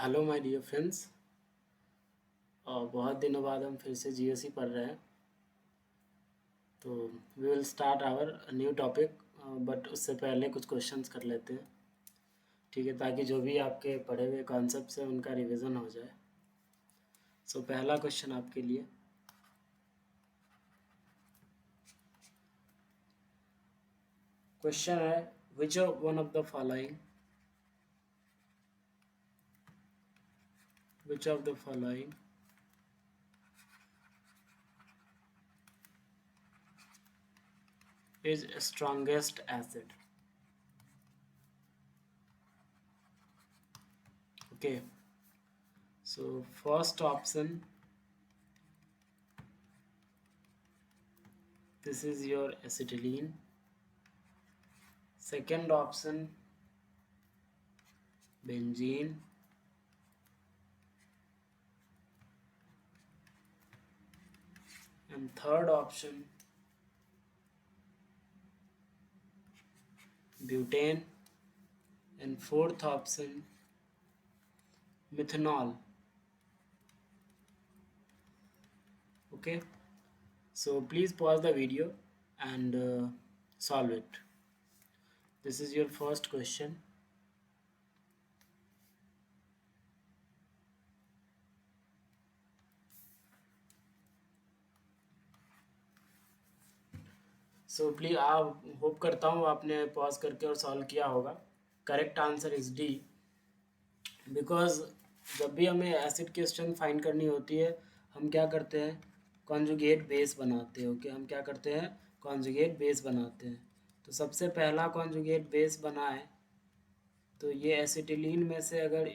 Hello my dear friends. बहुत दिनों बाद हम फिर से जीएसई पढ़ रहे हैं, तो we will start our new topic. But उससे पहले कुछ क्वेश्चंस कर लेते हैं, ठीक है, ताकि जो भी आपके पढ़े हुए कॉन्सेप्ट्स हैं उनका रिवीजन हो जाए। सो पहला क्वेश्चन आपके लिए, क्वेश्चन है which one of the following which of the following is strongest acid? Okay, so first option, this is your acetylene. Second option, benzene. And third option, butane. And fourth option, methanol. Okay, so please pause the video and solve it. This is your first question. So please आप hope करता हूँ आपने pause करके और solve किया होगा। Correct answer is D, because जब भी हमें एसिड की स्ट्रेंथ फाइंड करनी होती है हम क्या करते हैं, कॉन्जुगेट बेस बनाते हैं। ओके, हम क्या करते हैं, कॉन्जुगेट बेस बनाते हैं। तो सबसे पहला कॉन्जुगेट बेस बना है, तो ये एसिटिलीन में से अगर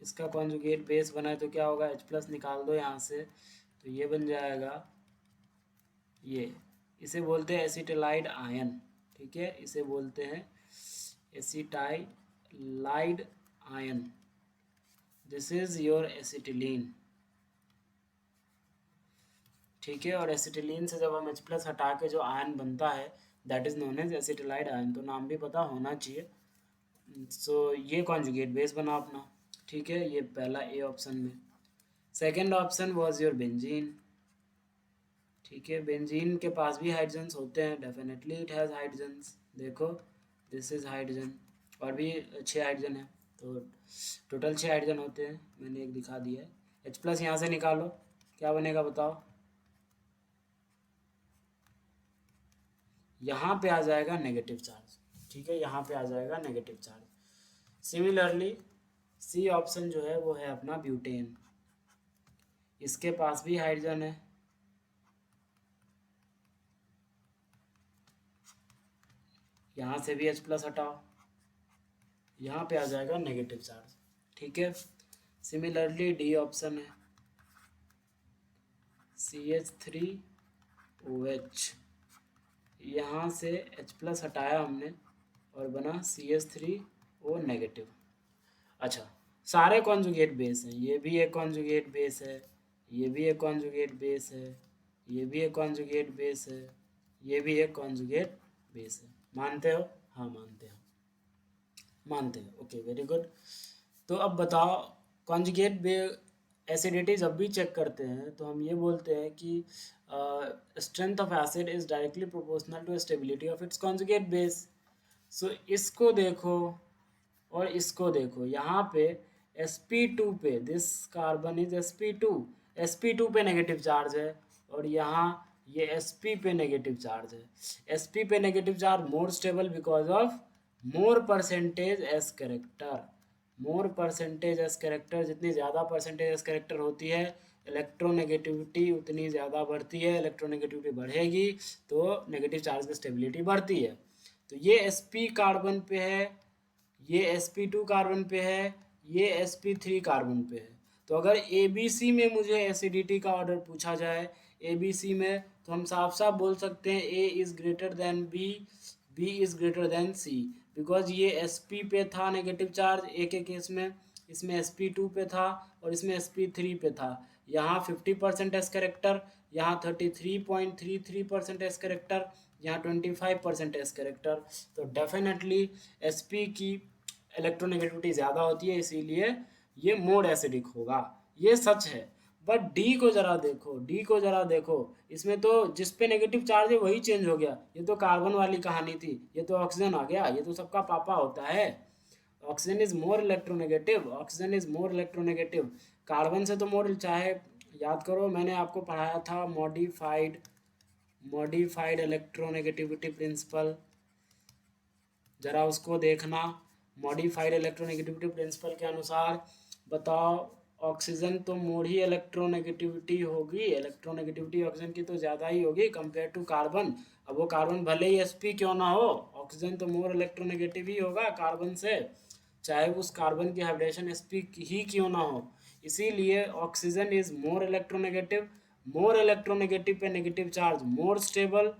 इसका कॉन्जुगेट बेस बना है तो क्या होगा, H प्लस निकाल दो यहाँ से, तो ये बन जाएगा, ये इसे बोलते हैं एसिटिलाइड आयन। ठीक है, इसे बोलते हैं acetylide ion. This is your acetylene. ठीक है, और एसिटिलीन से जब हम H प्लस हटा के जो आयन बनता है that is known as acetylide ion. तो नाम भी पता होना चाहिए। सो ये कॉन्जुगेट बेस बना अपना। ठीक है, ये पहला ए ऑप्शन में। Second option was your benzene. ठीक है, बेंजीन के पास भी हाइड्रोजन्स होते हैं, डेफिनेटली इट हैज़ हाइड्रोजन्स। देखो दिस इज हाइड्रोजन, और भी 6 हाइड्रोजन है, तो टोटल 6 हाइड्रोजन होते हैं। मैंने एक दिखा दिया है। H प्लस यहाँ से निकालो, क्या बनेगा बताओ, यहाँ पे आ जाएगा नेगेटिव चार्ज। ठीक है, यहाँ पे आ जाएगा negative charge. Similarly C option जो है वो है अपना ब्यूटेन। इसके पास भी हाइड्रोजन है, यहाँ से भी H प्लस हटाओ, यहाँ पे आ जाएगा नेगेटिव चार्ज। ठीक है, सिमिलरली डी ऑप्शन है CH3OH, यहाँ से H प्लस हटाया हमने और बना CH3O नेगेटिव। अच्छा, सारे कॉन्जुगेट बेस हैं, ये भी एक कॉन्जुगेट बेस है, ये भी एक कॉन्जुगेट बेस है, ये भी एक कॉन्जुगेट बेस है, ये भी एक कॉन्जुगेट बेस है। मानते हो? हाँ मानते हो, मानते हो। Okay, very good. तो अब बताओ, कॉन्जुगेट एसिडिटी जब भी चेक करते हैं तो हम ये बोलते हैं कि strength of acid is directly proportional to stability of its conjugate base. So इसको देखो और इसको देखो, यहाँ पे sp2 पे दिस कार्बन इज sp2 पे नेगेटिव चार्ज है, और यहाँ ये sp पे नेगेटिव चार्ज है। sp पे negative charge more stable because of more percentage S character. More percentage S character, जितनी ज़्यादा परसेंटेज एस करेक्टर होती है इलेक्ट्रोनेगेटिविटी उतनी ज़्यादा बढ़ती है। इलेक्ट्रोनेगेटिविटी बढ़ेगी तो नेगेटिव चार्ज की स्टेबिलिटी बढ़ती है। तो ये sp कार्बन पे है, ये sp2 कार्बन पे है, ये sp3 कार्बन पे है। तो अगर ABC में मुझे एसिडिटी का ऑर्डर पूछा जाए, ABC में, तो हम साफ साफ बोल सकते हैं A is greater than B, B is greater than C, because ये sp पे था नेगेटिव चार्ज ए के केस में, इसमें sp2 पे था और इसमें sp3 पे था। यहाँ 50% एस करेक्टर, यहाँ 33.33% एस करेक्टर, यहाँ 25% एस करेक्टर। तो डेफिनेटली sp की इलेक्ट्रोनेगेटिविटी ज़्यादा होती है, इसीलिए ये मोर एसिडिक होगा, ये सच है। बट डी को जरा देखो, डी को जरा देखो, इसमें तो जिस पे नेगेटिव चार्ज है वही चेंज हो गया। ये तो कार्बन वाली कहानी थी, ये तो ऑक्सीजन आ गया, ये तो सबका पापा होता है। Oxygen is more electronegative, oxygen is more electronegative. Carbon से तो मोर, चाहे याद करो मैंने आपको पढ़ाया था मॉडिफाइड इलेक्ट्रोनेगेटिविटी प्रिंसिपल, जरा उसको देखना। मॉडिफाइड इलेक्ट्रोनेगेटिविटी प्रिंसिपल के अनुसार बताओ, ऑक्सीजन तो मोर ही इलेक्ट्रोनेगेटिविटी होगी, इलेक्ट्रोनेगेटिविटी ऑक्सीजन की तो ज़्यादा ही होगी कंपेयर टू कार्बन। अब वो कार्बन भले ही sp क्यों ना हो, ऑक्सीजन तो मोर इलेक्ट्रोनेगेटिव ही होगा कार्बन से, चाहे उस कार्बन की हाइब्रिडेशन sp ही क्यों ना हो। इसीलिए ऑक्सीजन इज मोर इलेक्ट्रोनेगेटिव पे negative charge more stable,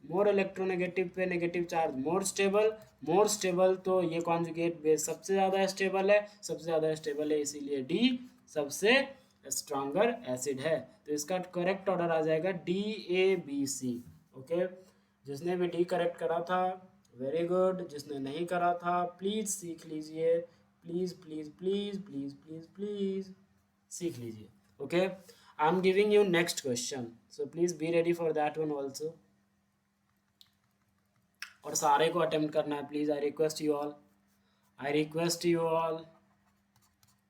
more electronegative पे नेगेटिव चार्ज मोर स्टेबल, तो ये कॉन्जुगेट बेस सबसे ज़्यादा स्टेबल है, सबसे ज़्यादा स्टेबल है, इसीलिए डी सबसे स्ट्रॉन्गर एसिड है। तो इसका करेक्ट ऑर्डर आ जाएगा DABC। ओके, जिसने भी डी करेक्ट करा था वेरी गुड, जिसने नहीं करा था प्लीज़ सीख लीजिए, please please please please please please सीख लीजिए। Okay, I am giving you next question, so please be ready for that one also. और सारे को अटेम्प्ट करना है please, I request you all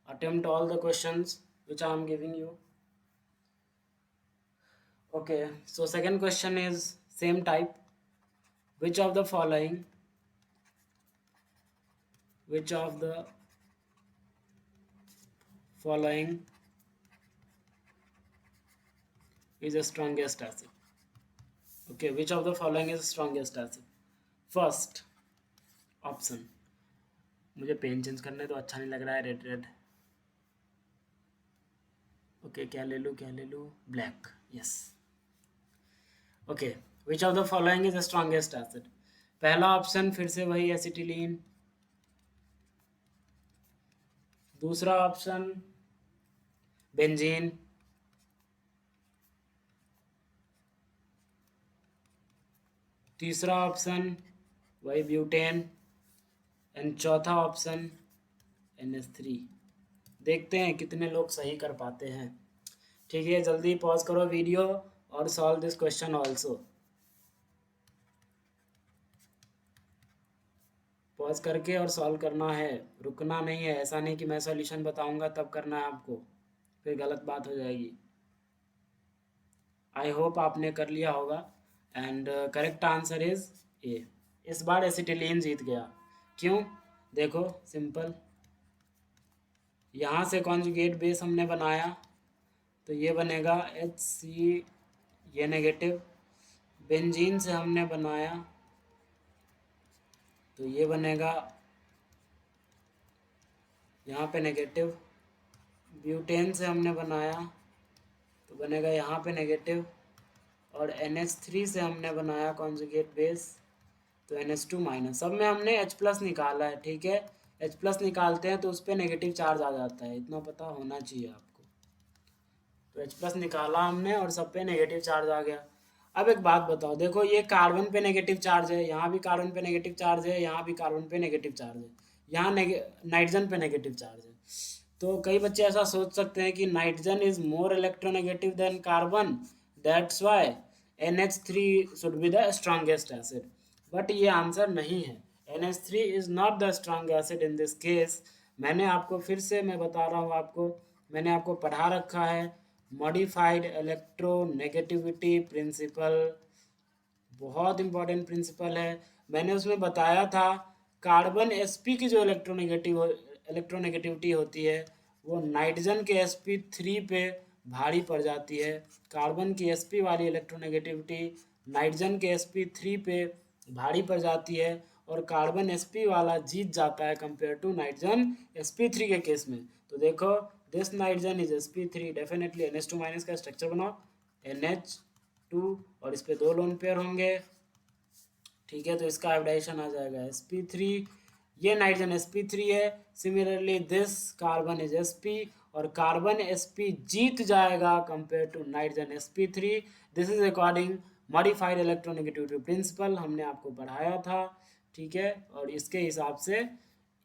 attempt all the questions which I am giving you. Okay, so second question is same type. Which of the following is the strongest acid? Okay, which of the following is the strongest acid? First option, मुझे pen change करने तो अच्छा नहीं लग रहा है, red. Okay, क्या ले लूँ black, yes. Okay, which of the following is the strongest acid? पहला ऑप्शन फिर से वही एसिटिलीन, दूसरा ऑप्शन बेंजीन, तीसरा ऑप्शन वही ब्यूटेन, एंड चौथा ऑप्शन NH3। देखते हैं कितने लोग सही कर पाते हैं। ठीक है, जल्दी पॉज करो वीडियो और solve this question also. Pause करके और सॉल्व करना है, रुकना नहीं है। ऐसा नहीं कि मैं सॉल्यूशन बताऊंगा तब करना है आपको, फिर गलत बात हो जाएगी। आई होप आपने कर लिया होगा, and correct answer is a. इस बार एसिटिलीन जीत गया। क्यों? देखो सिंपल, यहाँ से कॉन्जुगेट बेस हमने बनाया तो ये बनेगा HC, ये नेगेटिव। बेंजीन से हमने बनाया तो ये बनेगा यहाँ पे नेगेटिव। ब्यूटेन से हमने बनाया तो बनेगा यहाँ पे नेगेटिव। और NH3 से हमने बनाया कॉन्जुगेट बेस तो NH2 माइनस। सब में हमने H+ निकाला है, ठीक है। H+ निकालते हैं तो उस पर नेगेटिव चार्ज आ जाता है, इतना पता होना चाहिए आपको। तो H+ निकाला हमने और सब पे नेगेटिव चार्ज आ गया। अब एक बात बताओ, देखो ये कार्बन पे नेगेटिव चार्ज है, यहाँ भी कार्बन पे नेगेटिव चार्ज है, यहाँ भी कार्बन पे नेगेटिव चार्ज है, यहाँ नाइट्रोजन पे नेगेटिव चार्ज है। तो कई बच्चे ऐसा सोच सकते हैं कि nitrogen is more electronegative than carbon, that's why NH3 should be the strongest acid. But ये आंसर नहीं है। NH3 is not the strong acid in this case. मैंने आपको फिर से मैं बता रहा हूँ, मैंने आपको पढ़ा रखा है मॉडिफाइड इलेक्ट्रोनेगेटिविटी प्रिंसिपल, बहुत इंपॉर्टेंट प्रिंसिपल है। मैंने उसमें बताया था कार्बन sp की जो इलेक्ट्रोनेगेटिविटी होती है वो नाइट्रोजन के sp3 पे भारी पड़ जाती है। कार्बन की sp वाली इलेक्ट्रोनेगेटिविटी नाइट्रोजन के sp3 पे भारी पड़ जाती है और कार्बन sp वाला जीत जाता है कंपेयर टू नाइट्रोजन sp3 के केस में। तो देखो this nitrogen is sp3, definitely NH2 minus का स्ट्रक्चर बनाओ NH2 और इस पे 2 लोन पेयर होंगे, ठीक है। तो इसका हाइब्रिडाइजेशन आ जाएगा sp3, ये नाइट्रोजन sp3 है। Similarly this carbon is sp और कार्बन sp जीत जाएगा compare to nitrogen sp3। This is according modified electronegativity principle, हमने आपको पढ़ाया था, ठीक है। और इसके हिसाब से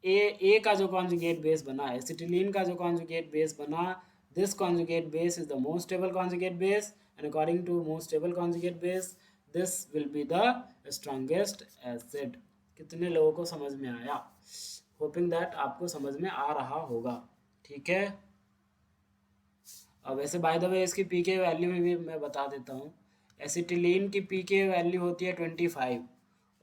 ए का जो कॉन्जुगेट बेस बना, एसिटिलीन का जो कॉन्जुगेट बेस बना, this conjugate base is the most stable conjugate base, and according to most stable conjugate base this will be the strongest acid. कितने लोगों को समझ में आया? होपिंग दैट आपको समझ में आ रहा होगा। ठीक है, अब वैसे बाय द वे इसकी पीके वैल्यू में भी मैं बता देता हूँ। एसिटिलीन की पीके वैल्यू होती है 25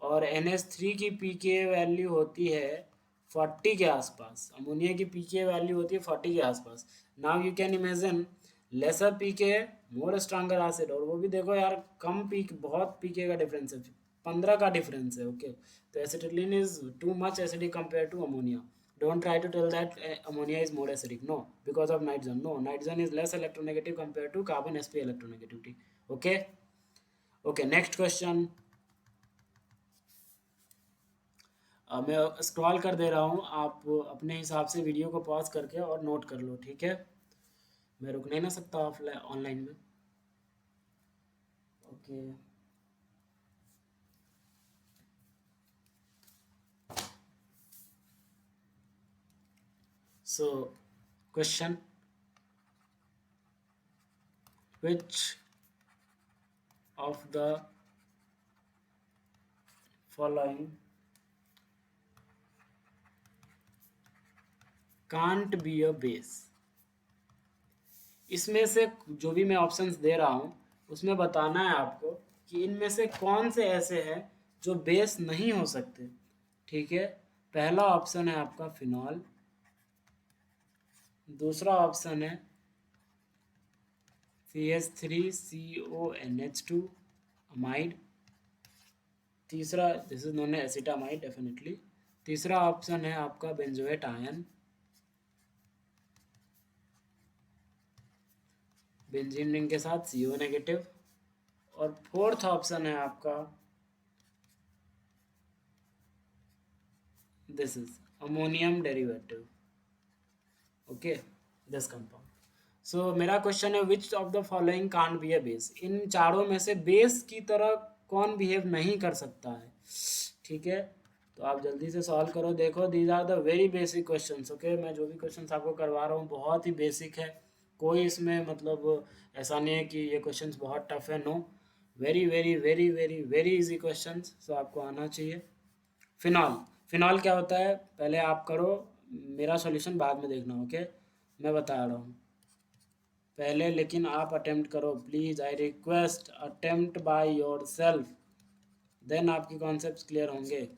और NH3 की पीके वैल्यू होती है 40 के आसपास। अमोनिया की पीके वैल्यू होती है 40 के आसपास। Now you can imagine lesser pK more stronger acid, और वो भी देखो यार कम पीक, बहुत पीके का डिफरेंस है, 15 का डिफरेंस है। ओके, तो acetylene is too much acidic compare to ammonia. Don't try to tell that ammonia is more acidic. No, because of nitrogen. No, nitrogen is less electronegative compared to carbon sp electronegativity. Okay. Okay, next question. मैं scroll कर दे रहा हूँ, आप अपने हिसाब से video को पॉज करके और नोट कर लो। ठीक है, मैं रुक नहीं ना सकता ऑफलाइन ऑनलाइन में। Okay, so question, which of the following can't be a base? इसमें से जो भी मैं ऑप्शंस दे रहा हूँ उसमें बताना है आपको कि इनमें से कौन से ऐसे हैं जो बेस नहीं हो सकते। ठीक है, पहला ऑप्शन है आपका फिनॉल, दूसरा ऑप्शन है CH3CONH2 अमाइड, तीसरा this is known as acetamide definitely, तीसरा ऑप्शन है आपका बेंजोएट आयन, बेंजीन रिंग के साथ CO नेगेटिव, और फोर्थ ऑप्शन है आपका this is ammonium derivative. Okay, this compound. So मेरा क्वेश्चन है which of the following can't be a base? इन चारों में से बेस की तरह कौन बिहेव नहीं कर सकता है? ठीक है, तो आप जल्दी से सॉल्व करो। देखो these are the very basic questions. Okay, मैं जो भी क्वेश्चंस आपको करवा रहा हूँ बहुत ही बेसिक है, कोई इसमें मतलब ऐसा नहीं है कि ये क्वेश्चंस बहुत टफ है। No, very very very very very easy questions, so आपको आना चाहिए। फिनॉल, फिनॉल क्या होता है पहले आप करो, मेरा सॉल्यूशन बाद में देखना। ओके, मैं बता रहा हूँ पहले, लेकिन आप अटेम्प्ट करो please, I request attempt by yourself, then आपकी कॉन्सेप्ट क्लियर होंगे।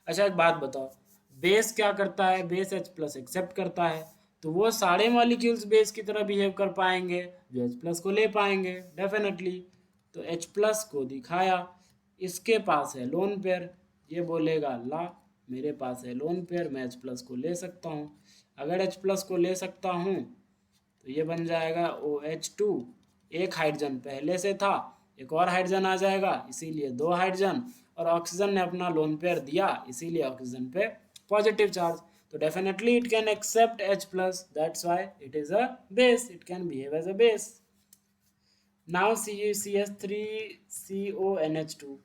अच्छा एक बात बताओ, बेस क्या करता है? बेस H प्लस एक्सेप्ट करता है, तो वो सारे मॉलिक्यूल्स बेस की तरह बिहेव कर पाएंगे जो H प्लस को ले पाएंगे डेफिनेटली। तो H प्लस को दिखाया, इसके पास है लोन पेयर, ये बोलेगा ला मेरे पास है लोन पेयर, मैं H प्लस को ले सकता हूँ। अगर H प्लस को ले सकता हूँ तो ये बन जाएगा OH2, एक हाइड्रोजन पहले से था, एक और हाइड्रोजन आ जाएगा, इसीलिए दो हाइड्रोजन, और ऑक्सीजन ने अपना लोन पेयर दिया, इसीलिए ऑक्सीजन पे पॉजिटिव चार्ज, तो definitely it can accept H plus, that's why it is a base, it can behave as a base. Now CH3CONH2,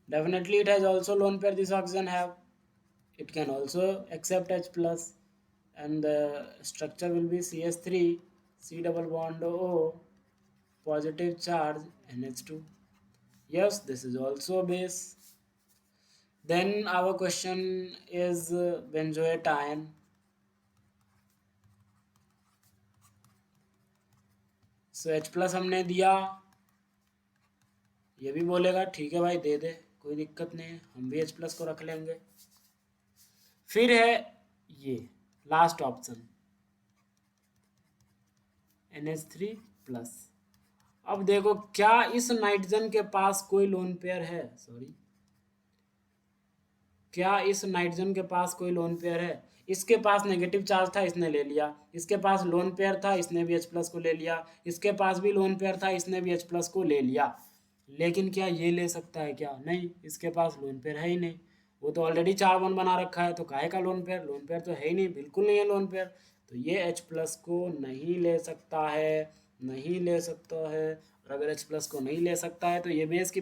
definitely it has also lone pair this oxygen have, it can also accept H plus, and the structure will be CH3 C double bond O positive charge NH2. Yes, this is also base. Then our question is benzoate ion. So H plus हमने दिया, ये भी बोलेगा ठीक है भाई दे दे, कोई दिक्कत नहीं है, हम भी H प्लस को रख लेंगे। फिर है ये लास्ट ऑप्शन NH3 प्लस। अब देखो क्या इस नाइट्रोजन के पास कोई लोन पेयर है? सॉरी, क्या इस नाइट्रोजन के पास कोई लोन पेयर है? इसके पास नेगेटिव चार्ज था, इसने ले लिया, इसके पास लोन पेयर था, इसने भी H प्लस को ले लिया, इसके पास भी लोन पेयर था, इसने भी H प्लस को ले लिया, लेकिन क्या ये ले सकता है क्या? नहीं, इसके पास लोन पेयर है ही नहीं, वो तो ऑलरेडी 4 बॉन्ड बना रखा है, तो काहे का लोन पेयर? लोन पेयर तो है ही नहीं, बिल्कुल नहीं है लोन पेयर, तो ये H प्लस को नहीं ले सकता है, नहीं ले सकता है, और अगर H प्लस को नहीं ले सकता है तो ये बेस की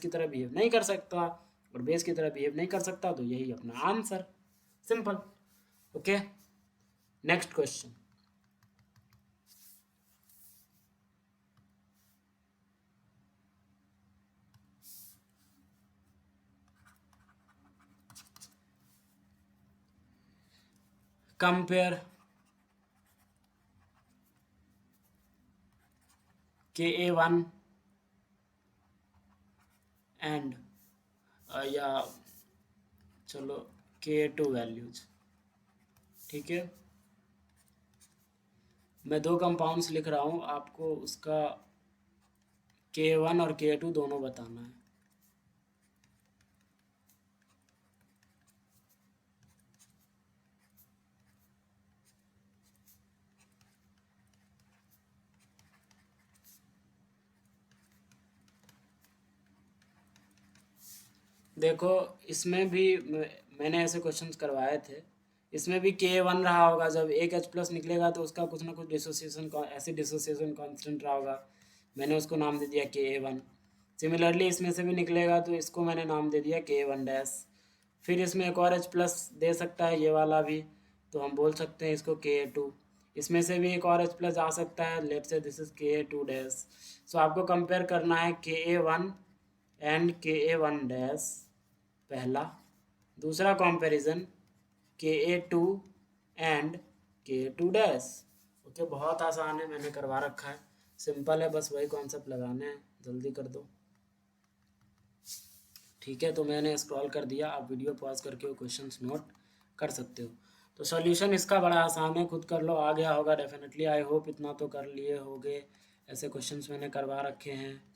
तरह बिहेव नहीं कर सकता, और बेस की तरह बिहेव नहीं कर सकता तो यही अपना answer, simple. Okay, next question. Compare Ka1 and या चलो Ka2 वैल्यूज। ठीक है, मैं दो कंपाउंड्स लिख रहा हूँ, आपको उसका Ka1 और Ka2 दोनों बताना है। देखो इसमें भी मैंने ऐसे क्वेश्चंस करवाए थे, इसमें भी K1 रहा होगा, जब एक H प्लस निकलेगा तो उसका कुछ ना कुछ ऐसी डिसोसिएशन कांस्टेंट रहा होगा, मैंने उसको नाम दे दिया Ka1। सिमिलरली इसमें से भी निकलेगा तो इसको मैंने नाम दे दिया K1 डैश। फिर इसमें एक और H प्लस दे सकता है ये वाला भी, तो हम बोल सकते हैं इसको Ka2। इसमें से भी एक और H प्लस आ सकता है, let's say this is Ka2 dash. सो आपको कंपेयर करना है Ka1 एंड Ka1 डैश, पहला। दूसरा comparison Ka2 and Ka2 dash. Okay, बहुत आसान है, मैंने करवा रखा है, सिंपल है, बस वही कॉन्सेप्ट लगाने हैं, जल्दी कर दो। ठीक है, तो मैंने स्क्रॉल कर दिया, आप वीडियो पॉज करके वो क्वेश्चंस नोट कर सकते हो। तो सॉल्यूशन इसका बड़ा आसान है, खुद कर लो, आ गया होगा डेफिनेटली, आई होप इतना तो कर लिए होगे, ऐसे क्वेश्चंस मैंने करवा रखे हैं।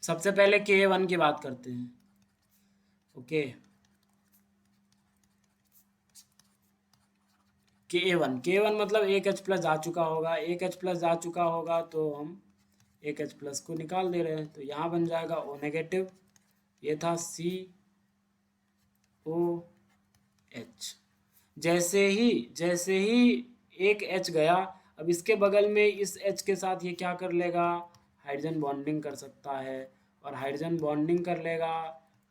सबसे पहले Ka1 की बात करते हैं। ओके, K1 मतलब एक H प्लस जा चुका होगा, एक H प्लस जा चुका होगा तो हम एक H प्लस को निकाल दे रहे हैं, तो यहाँ बन जाएगा O नेगेटिव, ये था COH। जैसे ही एक H गया, अब इसके बगल में इस H के साथ ये क्या कर लेगा, हाइड्रोजन बॉन्डिंग कर सकता है, और हाइड्रोजन बॉन्डिंग कर लेगा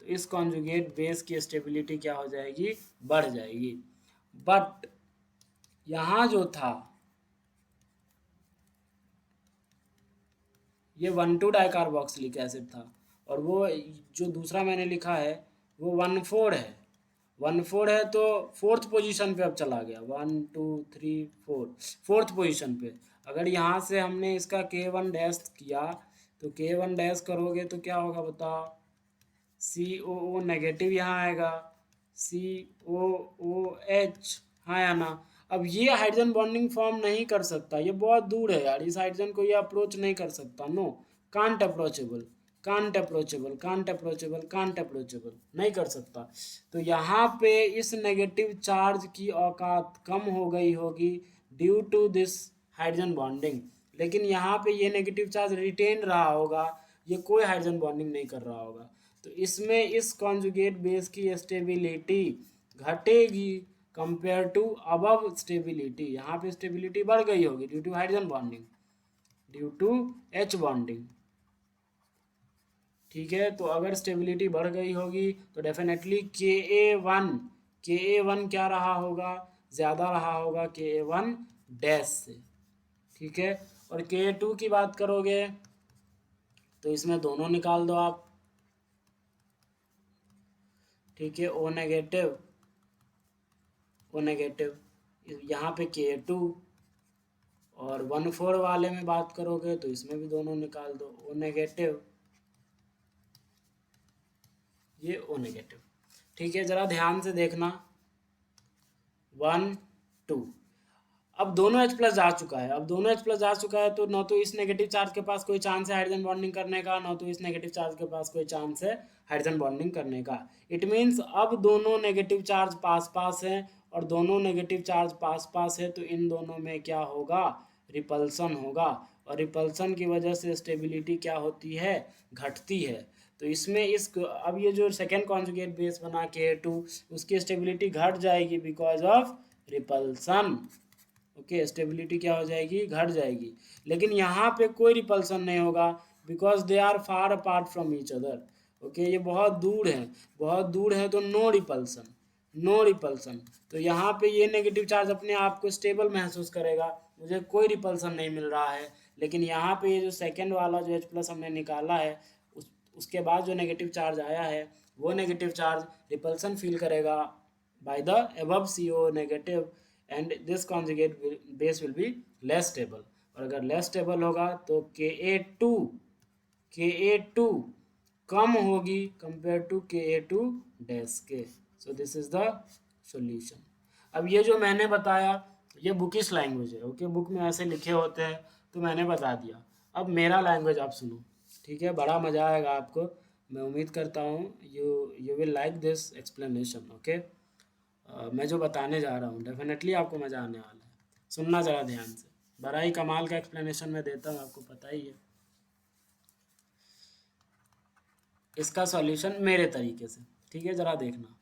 तो इस कॉन्जुगेट बेस की स्टेबिलिटी क्या हो जाएगी, बढ़ जाएगी। बट यहाँ जो था ये 1,2 डाइकार्बोक्सिलिक एसिड था, और वो जो दूसरा मैंने लिखा है वो 1,4 है, 1,4 है, तो फोर्थ पोजीशन पे अब चला गया, 1 2 3 4, फोर्थ पोजीशन पे। अगर यहाँ से हमने इसका K1 डैश किया तो K1 डैश करोगे तो क्या होगा बताओ, COO नेगेटिव यहाँ आएगा, COOH, हाँ या ना। अब ये हाइड्रोजन बॉन्डिंग फॉर्म नहीं कर सकता, ये बहुत दूर है यार, इस हाइड्रोजन को ये अप्रोच नहीं कर सकता, no, can't approachable, can't approachable, can't approachable, can't approachable, नहीं कर सकता। तो यहाँ पे इस नेगेटिव चार्ज की औकात कम हो गई होगी due to this hydrogen bonding, लेकिन यहाँ पे ये नेगेटिव चार्ज रिटेन रहा होगा, ये कोई हाइड्रोजन बॉन्डिंग नहीं कर रहा होगा, तो इसमें इस कॉन्जुगेट बेस की स्टेबिलिटी घटेगी कंपेयर टू अबव स्टेबिलिटी, यहाँ पे स्टेबिलिटी बढ़ गई होगी due to hydrogen bonding, due to H bonding. ठीक है, तो अगर स्टेबिलिटी बढ़ गई होगी तो डेफिनेटली Ka1 क्या रहा होगा, ज़्यादा रहा होगा Ka1 डैश से। ठीक है, और Ka2 की बात करोगे तो इसमें दोनों निकाल दो आप। ठीक है, O नेगेटिव, यहाँ पे Ka2, और 1,4 वाले में बात करोगे तो इसमें भी दोनों निकाल दो, O नेगेटिव, ये O नेगेटिव। ठीक है, जरा ध्यान से देखना, 1 2, अब दोनों H प्लस जा चुका है, अब दोनों H प्लस जा चुका है तो न तो इस नेगेटिव चार्ज के पास कोई चांस है हाइड्रोजन बॉन्डिंग करने का, न तो इस नेगेटिव चार्ज के पास कोई चांस है हाइड्रोजन बॉन्डिंग करने का। इट मीन्स अब दोनों नेगेटिव चार्ज पास पास हैं, और दोनों नेगेटिव चार्ज पास पास है तो इन दोनों में क्या होगा, रिपल्सन होगा, और रिपल्सन की वजह से स्टेबिलिटी क्या होती है, घटती है। तो इसमें अब ये जो सेकेंड कॉन्जुगेट बेस बना Ka2, उसकी स्टेबिलिटी घट जाएगी because of repulsion. Okay, stability क्या हो जाएगी, घट जाएगी। लेकिन यहाँ पे कोई रिपल्सन नहीं होगा because they are far apart from each other. Okay, ये बहुत दूर है, बहुत दूर है, तो नो रिपल्सन, नो रिपल्सन। तो यहाँ पे ये नेगेटिव चार्ज अपने आप को स्टेबल महसूस करेगा, मुझे कोई रिपल्सन नहीं मिल रहा है। लेकिन यहाँ पे ये जो सेकेंड वाला जो H+ हमने निकाला है, उसके बाद जो नेगेटिव चार्ज आया है, वो नेगेटिव चार्ज रिपल्सन फील करेगा by the above CO negative, and this conjugate base will be less stable. और अगर लेस स्टेबल होगा तो Ka2 कम होगी कंपेयर टू Ka2 डैश के। So this is the solution. अब ये जो मैंने बताया ये बुकिश लैंग्वेज है, ओके, बुक में ऐसे लिखे होते हैं तो मैंने बता दिया। अब मेरा लैंग्वेज आप सुनो, ठीक है, बड़ा मज़ा आएगा आपको। मैं उम्मीद करता हूँ you will like this explanation, okay. मैं जो बताने जा रहा हूँ डेफिनेटली आपको मज़ा आने वाला है, सुनना ज़रा ध्यान से। बड़ा ही कमाल का एक्सप्लेनेशन मैं देता हूँ, आपको पता ही है। इसका सॉल्यूशन मेरे तरीके से, ठीक है, ज़रा देखना।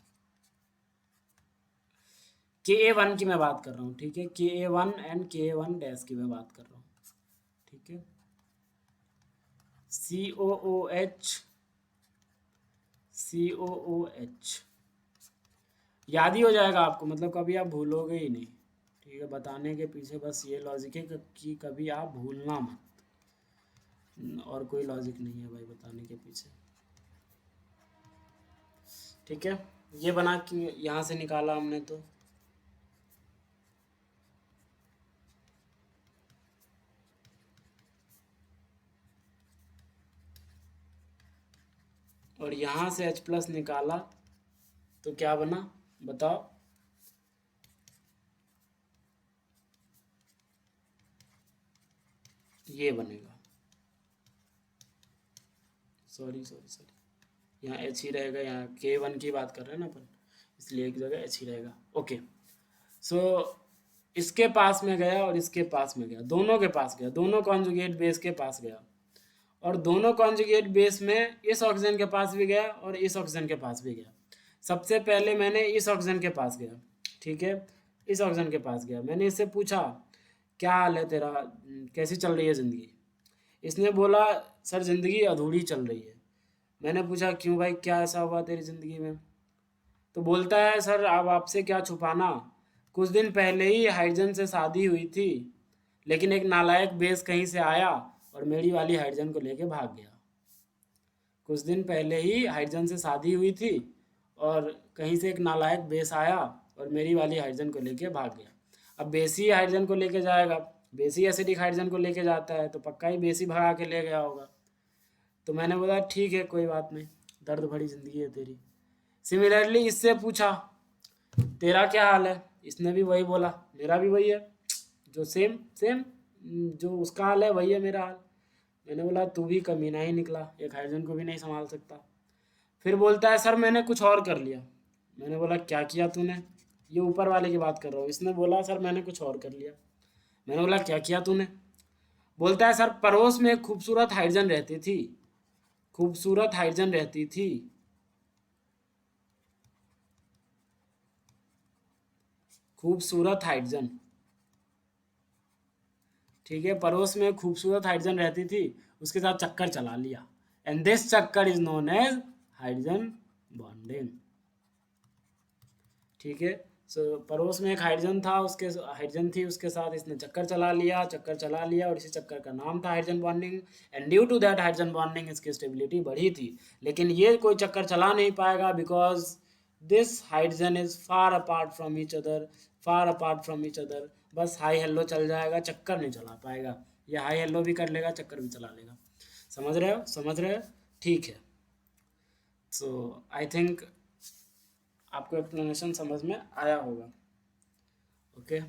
Ka1 की मैं बात कर रहा हूँ, ठीक है, Ka1 एंड Ka1 डैश की मैं बात कर रहा हूँ, ठीक है। COOH याद ही हो जाएगा आपको, मतलब कभी आप भूलोगे ही नहीं, ठीक है। बताने के पीछे बस ये लॉजिक है कि कभी आप भूलना मत, और कोई लॉजिक नहीं है भाई बताने के पीछे, ठीक है। ये बना कि यहाँ से निकाला हमने, तो और यहाँ से H+ निकाला तो क्या बना बताओ। ये बनेगा, सॉरी यहाँ H ही रहेगा, यहाँ K1 की बात कर रहे हैं ना अपन, इसलिए एक जगह H ही रहेगा, ओके। सो इसके पास में गया और इसके पास में गया, दोनों के पास गया, दोनों कॉन्जुगेट बेस के पास गया, और दोनों कॉन्जुगेट बेस में इस ऑक्सीजन के पास भी गया और इस ऑक्सीजन के पास भी गया। सबसे पहले मैंने इस ऑक्सीजन के पास गया, ठीक है, इस ऑक्सीजन के पास गया, मैंने इससे पूछा क्या हाल है तेरा, कैसी चल रही है ज़िंदगी। इसने बोला सर ज़िंदगी अधूरी चल रही है। मैंने पूछा क्यों भाई, क्या ऐसा हुआ तेरी ज़िंदगी में। तो बोलता है सर अब आपसे क्या छुपाना, कुछ दिन पहले ही हाइड्रोजन से शादी हुई थी, लेकिन एक नालायक बेस कहीं से आया और मेरी वाली हाइड्रोजन को लेके भाग गया। कुछ दिन पहले ही हाइड्रोजन से शादी हुई थी और कहीं से एक नालायक बेस आया और मेरी वाली हाइड्रोजन को लेके भाग गया। अब बेसी हाइड्रोजन को लेके जाएगा, बेसी एसिडिक हाइड्रोजन को लेके जाता है तो पक्का ही बेसी भगा के ले गया होगा। तो मैंने बोला ठीक है कोई बात नहीं, दर्द भरी ज़िंदगी है तेरी। सिमिलरली इससे पूछा तेरा क्या हाल है, इसने भी वही बोला मेरा भी वही है, जो सेम सेम जो उसका हाल है वही है मेरा हाल। मैंने बोला तू भी कमीना ही निकला, एक हाइड्रोजन को भी नहीं संभाल सकता। फिर बोलता है सर मैंने कुछ और कर लिया। मैंने बोला क्या किया तूने, ये ऊपर वाले की बात कर रहा हूँ। इसने बोला सर मैंने कुछ और कर लिया। मैंने बोला क्या किया तूने। बोलता है सर पड़ोस में एक खूबसूरत हाइड्रोजन रहती थी, खूबसूरत हाइड्रोजन रहती थी, खूबसूरत हाइड्रोजन, ठीक है, पड़ोस में खूबसूरत हाइड्रोजन रहती थी, उसके साथ चक्कर चला लिया, एंड दिस चक्कर is known as hydrogen bonding, ठीक है। सो पड़ोस में एक हाइड्रोजन था, उसके हाइड्रोजन थी, उसके साथ इसने चक्कर चला लिया, चक्कर चला लिया, और इसी चक्कर का नाम था hydrogen bonding, and due to that hydrogen bonding इसकी स्टेबिलिटी बढ़ी थी। लेकिन ये कोई चक्कर चला नहीं पाएगा because this hydrogen is far apart from each other, far apart from each other. बस हाई हेलो चल जाएगा, चक्कर नहीं चला पाएगा। ये हाई हेलो भी कर लेगा, चक्कर भी चला लेगा। समझ रहे हो, समझ रहे हो, ठीक है। सो आई थिंक आपको एक्सप्लेनेशन समझ में आया होगा, ओके।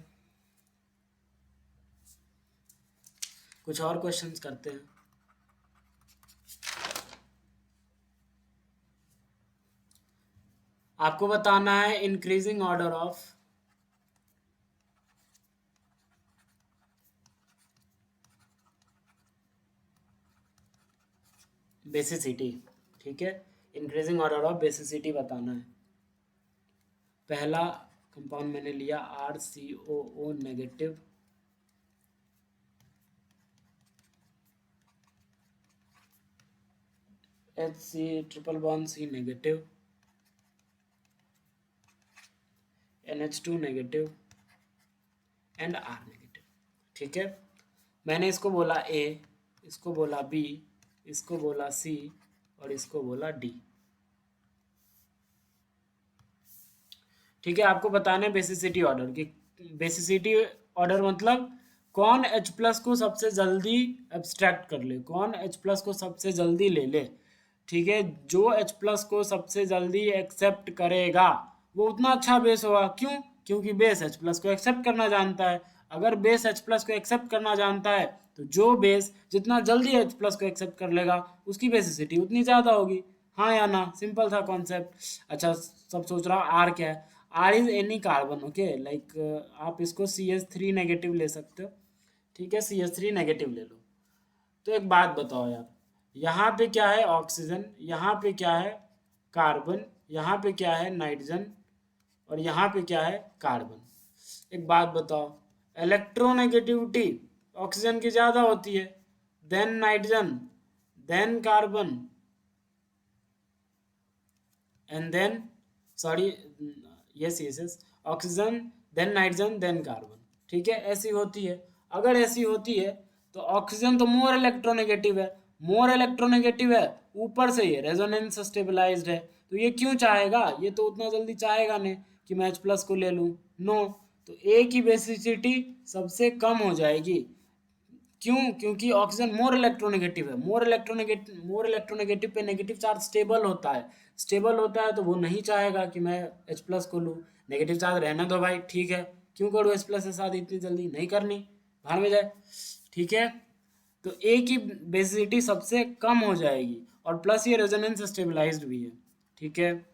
कुछ और क्वेश्चंस करते हैं। आपको बताना है इंक्रीजिंग ऑर्डर ऑफ बेसिसिटी, ठीक है, इंक्रीजिंग ऑर्डर ऑफ बेसिसिटी बताना है। पहला कंपाउंड मैंने लिया RCOO negative, HC triple bond C negative, NH2 negative and R negative. ठीक है, मैंने इसको बोला A, इसको बोला B, इसको बोला C और इसको बोला D। ठीक है, आपको बताना है बेसिसिटी ऑर्डर की। बेसिसिटी ऑर्डर मतलब कौन H प्लस को सबसे जल्दी एब्स्ट्रैक्ट कर ले, कौन H प्लस को सबसे जल्दी ले ले। ठीक है, जो H प्लस को सबसे जल्दी एक्सेप्ट करेगा वो उतना अच्छा बेस होगा। क्यों? क्योंकि बेस H प्लस को एक्सेप्ट करना जानता है। अगर बेस H प्लस को एक्सेप्ट करना जानता है तो जो बेस जितना जल्दी H प्लस को एक्सेप्ट कर लेगा उसकी बेसिसिटी उतनी ज़्यादा होगी। हाँ या ना? सिंपल था कॉन्सेप्ट। अच्छा, सब सोच रहा हूँ आर क्या है। R is any carbon. Okay, like आप इसको CH3 नेगेटिव ले सकते हो। ठीक है, CH3 नेगेटिव ले लो। तो एक बात बताओ यार, यहाँ पे क्या है? ऑक्सीजन। यहाँ पे क्या है? कार्बन। यहाँ पे क्या है? नाइट्रोजन। और यहाँ पे क्या है? कार्बन। एक बात बताओ, इलेक्ट्रोनेगेटिविटी ऑक्सीजन की ज़्यादा होती है, then nitrogen, then carbon and then sorry yes oxygen, then nitrogen, then carbon. ठीक है, ऐसी होती है। अगर ऐसी होती है तो ऑक्सीजन तो मोर इलेक्ट्रोनेगेटिव है, मोर इलेक्ट्रोनेगेटिव है, ऊपर से ये रेजोनेंस स्टेबलाइज्ड है, तो ये क्यों चाहेगा? ये तो उतना जल्दी चाहेगा नहीं कि मैं H प्लस को ले लूँ। नो, तो ए की बेसिसिटी सबसे कम हो जाएगी। क्यों? क्योंकि ऑक्सीजन मोर इलेक्ट्रोनेगेटिव है। मोर इलेक्ट्रोनेगेटिव पे नेगेटिव चार्ज स्टेबल होता है। स्टेबल होता है तो वो नहीं चाहेगा कि मैं H प्लस को लूँ। नेगेटिव चार्ज रहना दो भाई, ठीक है, क्यों करूँ H प्लस के साथ इतनी जल्दी? नहीं करनी, भाड़ में जाए। ठीक है, तो ए की बेसिसिटी सबसे कम हो जाएगी और प्लस ये रेजोनेंस स्टेबलाइज्ड भी है। ठीक है,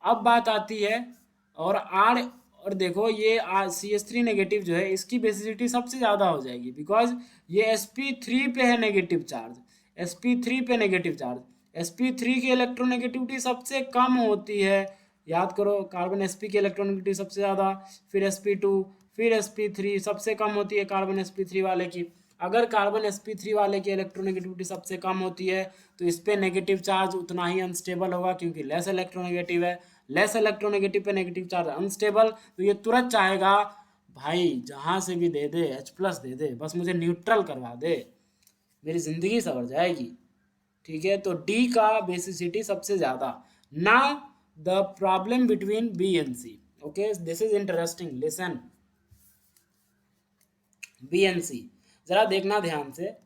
अब बात आती है और आर, और देखो ये CH3 नेगेटिव जो है इसकी बेसिसिटी सबसे ज़्यादा हो जाएगी बिकॉज ये sp3 पे है नेगेटिव चार्ज। sp3 पे नेगेटिव चार्ज, sp3 की इलेक्ट्रोनेगेटिविटी सबसे कम होती है। याद करो, कार्बन sp की इलेक्ट्रोनेगेटिविटी सबसे ज़्यादा, फिर sp2, फिर sp3 सबसे कम होती है कार्बन sp3 वाले की। अगर कार्बन sp3 वाले की इलेक्ट्रोनेगेटिविटी सबसे कम होती है तो इस पर नेगेटिव चार्ज उतना ही अनस्टेबल होगा क्योंकि लेस इलेक्ट्रोनेगेटिव है। लेस इलेक्ट्रोनेगेटिव पे नेगेटिव चार्ज अनस्टेबल, तो ये तुरंत चाहेगा भाई जहाँ से भी दे दे H प्लस दे दे, बस मुझे न्यूट्रल करवा दे, मेरी ज़िंदगी सवर जाएगी। ठीक है, तो डी का बेसिसिटी सबसे ज़्यादा। Now the problem between B and C. Okay, this is interesting, listen. B and C ज़रा देखना ध्यान से।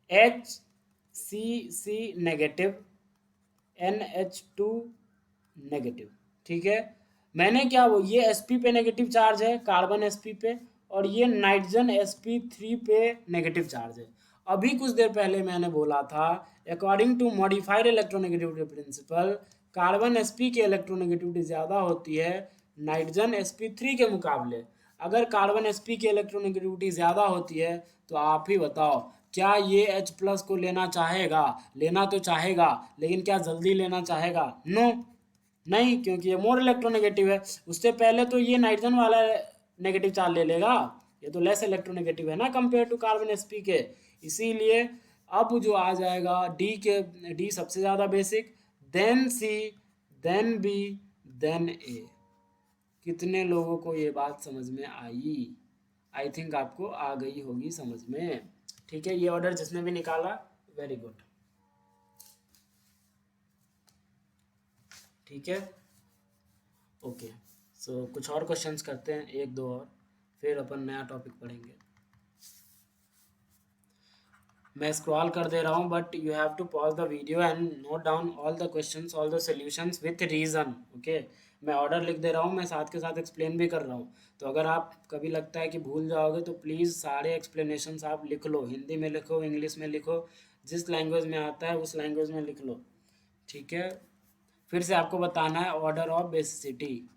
HCC negative, NH2 negative. ठीक है, मैंने क्या, वो ये sp पे नेगेटिव चार्ज है, कार्बन sp पे, और ये नाइट्रोजन sp3 पे नेगेटिव चार्ज है। अभी कुछ देर पहले मैंने बोला था according to modified electronegativity principle carbon sp की इलेक्ट्रोनेगेटिविटी ज़्यादा होती है नाइट्रोजन sp3 के मुकाबले। अगर कार्बन sp की इलेक्ट्रोनेगेटिविटी ज़्यादा होती है तो आप ही बताओ क्या ये H प्लस को लेना चाहेगा? लेना तो चाहेगा, लेकिन क्या जल्दी लेना चाहेगा? नो, नहीं, क्योंकि ये मोर इलेक्ट्रोनेगेटिव है। उससे पहले तो ये नाइट्रोजन वाला नेगेटिव चार्ज ले लेगा, ये तो लेस इलेक्ट्रोनेगेटिव है ना कंपेयर टू कार्बन sp के। इसीलिए अब जो आ जाएगा डी सबसे ज़्यादा बेसिक, देन सी, देन बी, देन ए। कितने लोगों को ये बात समझ में आई? आई थिंक आपको आ गई होगी समझ में। ठीक है, ये ऑर्डर जिसने भी निकाला वेरी गुड। ठीक है, ओके, सो कुछ और क्वेश्चंस करते हैं, एक दो और, फिर अपन नया टॉपिक पढ़ेंगे। मैं स्क्रॉल कर दे रहा हूँ but you have to pause the video and note down all the questions, all the solutions with reason. Okay, मैं ऑर्डर लिख दे रहा हूँ, मैं साथ के साथ एक्सप्लेन भी कर रहा हूँ। तो अगर आप कभी लगता है कि भूल जाओगे तो प्लीज़ सारे एक्सप्लेनेशंस आप लिख लो, हिंदी में लिखो, इंग्लिश में लिखो, जिस लैंग्वेज में आता है उस लैंग्वेज में लिख लो। ठीक है, फिर से आपको बताना है order of basicity.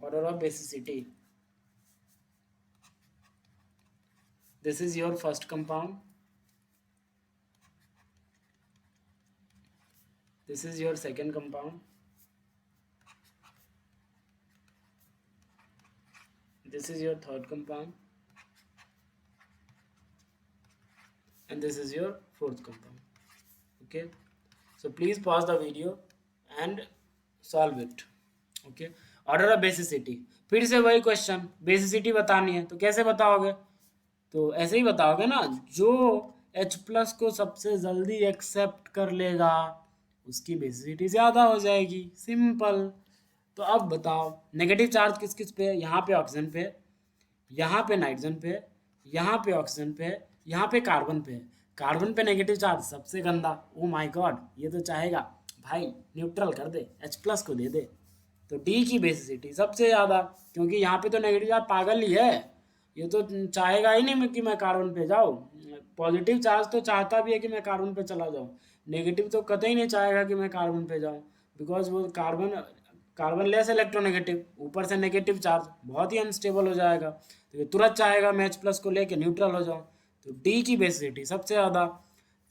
Order of basicity, this is your first compound, this is your second compound, this is your third compound, and this is your fourth compound. Okay, so please pause the video and solve it. Okay, order of basicity, फिर से वही question, basicity बतानी है तो कैसे बताओगे, तो ऐसे ही बताओगे ना, जो H प्लस को सबसे जल्दी एक्सेप्ट कर लेगा उसकी बेसिसिटी ज़्यादा हो जाएगी, सिंपल। तो अब बताओ नेगेटिव चार्ज किस किस पे है, यहाँ पे ऑक्सीजन पे, यहाँ पे नाइट्रोजन पे, यहाँ पे ऑक्सीजन पे, यहाँ पे कार्बन पे। कार्बन पे नेगेटिव चार्ज सबसे गंदा, ओ माय गॉड, ये तो चाहेगा भाई न्यूट्रल कर दे, H प्लस को दे दे। तो डी की बेसिसिटी सबसे ज़्यादा, क्योंकि यहाँ पे तो नेगेटिव चार्ज पागल ही है, ये तो चाहेगा ही नहीं कि मैं कार्बन पे जाऊँ। पॉजिटिव चार्ज तो चाहता भी है कि मैं कार्बन पे चला जाऊँ, नेगेटिव तो कतई नहीं चाहेगा कि मैं कार्बन पे जाऊँ, बिकॉज वो कार्बन कार्बन लेस इलेक्ट्रोनेगेटिव, ऊपर से नेगेटिव चार्ज बहुत ही अनस्टेबल हो जाएगा, तो ये तुरंत चाहेगा मैं H प्लस को लेके न्यूट्रल हो जाऊँ। तो डी की बेसिसिटी सबसे ज़्यादा।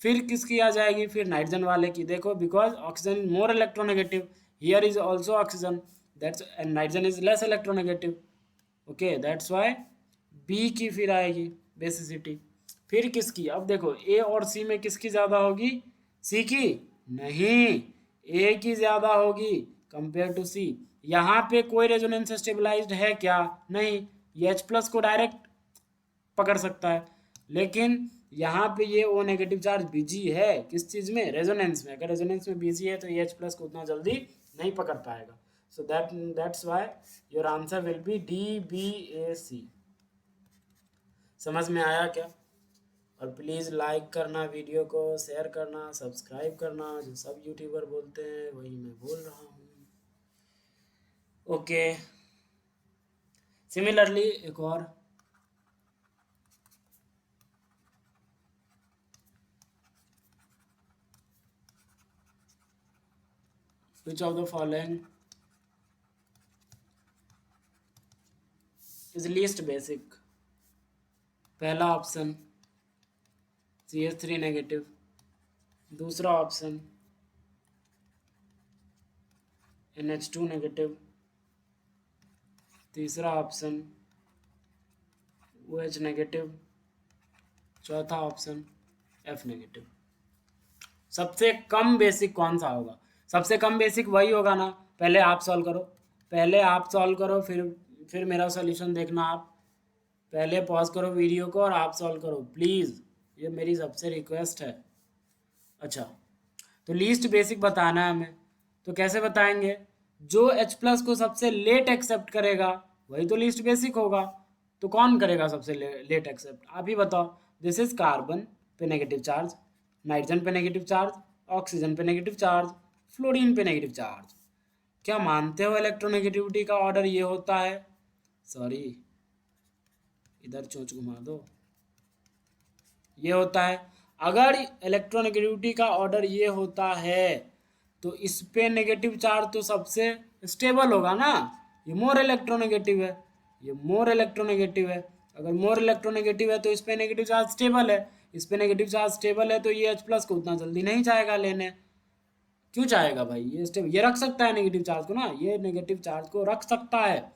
फिर किसकी आ जाएगी, फिर नाइट्रोजन वाले की, देखो because oxygen more electronegative, here is also oxygen, that's and nitrogen is less electronegative. Okay, that's why B की फिर आएगी बेसिसिटी। फिर किसकी, अब देखो ए और सी में किसकी ज़्यादा होगी, सी की नहीं, ए की ज़्यादा होगी कंपेयर टू सी। यहाँ पे कोई रेजोनेंस स्टेबलाइज्ड है क्या, नहीं, ये H प्लस को डायरेक्ट पकड़ सकता है, लेकिन यहाँ पे ये ओ नेगेटिव चार्ज बिजी है किस चीज़ में, रेजोनेंस में। अगर रेजोनेंस में बिजी है तो ये H प्लस को उतना जल्दी नहीं पकड़ पाएगा। So that's why your answer will be D B A C. समझ में आया क्या? और प्लीज़ लाइक करना, वीडियो को शेयर करना, सब्सक्राइब करना, जो सब यूट्यूबर बोलते हैं वही मैं बोल रहा हूँ। ओके, सिमिलरली एक और, which of the following is least basic? पहला ऑप्शन CH3 नेगेटिव, दूसरा ऑप्शन NH2 नेगेटिव, तीसरा ऑप्शन OH नेगेटिव, चौथा ऑप्शन F नेगेटिव। सबसे कम बेसिक कौन सा होगा? सबसे कम बेसिक वही होगा ना, पहले आप सॉल्व करो, पहले आप सॉल्व करो, फिर मेरा सॉल्यूशन देखना। आप पहले पॉज करो वीडियो को और आप सॉल्व करो प्लीज़, ये मेरी सबसे रिक्वेस्ट है। अच्छा, तो लीस्ट बेसिक बताना है हमें, तो कैसे बताएंगे, जो H प्लस को सबसे लेट एक्सेप्ट करेगा वही तो लीस्ट बेसिक होगा। तो कौन करेगा सबसे लेट एक्सेप्ट, आप ही बताओ। दिस इज कार्बन पे नेगेटिव चार्ज, नाइट्रोजन पे नेगेटिव चार्ज, ऑक्सीजन पे नेगेटिव चार्ज, फ्लोरीन पे नेगेटिव चार्ज। क्या मानते हो इलेक्ट्रोनेगेटिविटी का ऑर्डर ये होता है, सॉरी इधर चोंच घुमा दो, ये होता है। अगर इलेक्ट्रोनेगेटिविटी का ऑर्डर ये होता है तो इस पे नेगेटिव चार्ज तो सबसे स्टेबल होगा ना, ये मोर इलेक्ट्रोनेगेटिव है, ये मोर इलेक्ट्रोनेगेटिव है। अगर मोर इलेक्ट्रोनेगेटिव है तो इस पे नेगेटिव चार्ज स्टेबल है, इस पे नेगेटिव चार्ज स्टेबल है, तो ये H प्लस को उतना जल्दी नहीं चाहेगा लेने। क्यों चाहेगा भाई, ये रख सकता है नेगेटिव चार्ज को ना, ये नेगेटिव चार्ज को रख सकता है,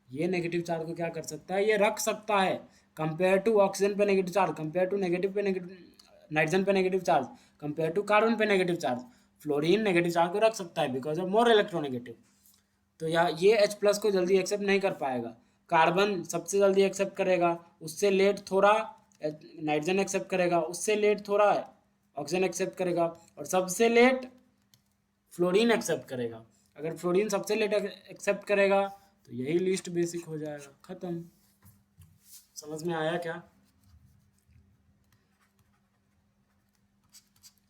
ये नेगेटिव चार्ज को क्या कर सकता है, ये रख सकता है। कंपेयर टू ऑक्सीजन पे negative charge, compare to negative पे नेगेटिव, नाइट्रोजन पे negative charge, compare to carbon पे negative charge, fluorine negative charge को रख सकता है बिकॉज ऑफ मोर इलेक्ट्रोनेगेटिव। तो ये H प्लस को जल्दी एक्सेप्ट नहीं कर पाएगा। कार्बन सबसे जल्दी एक्सेप्ट करेगा, उससे लेट थोड़ा नाइट्रोजन एक्सेप्ट करेगा, उससे लेट थोड़ा ऑक्सीजन एक्सेप्ट करेगा, और सबसे लेट फ्लोरीन एक्सेप्ट करेगा। अगर फ्लोरीन सबसे लेट एक्सेप्ट करेगा तो यही लिस्ट बेसिक हो जाएगा, खत्म। समझ में आया क्या?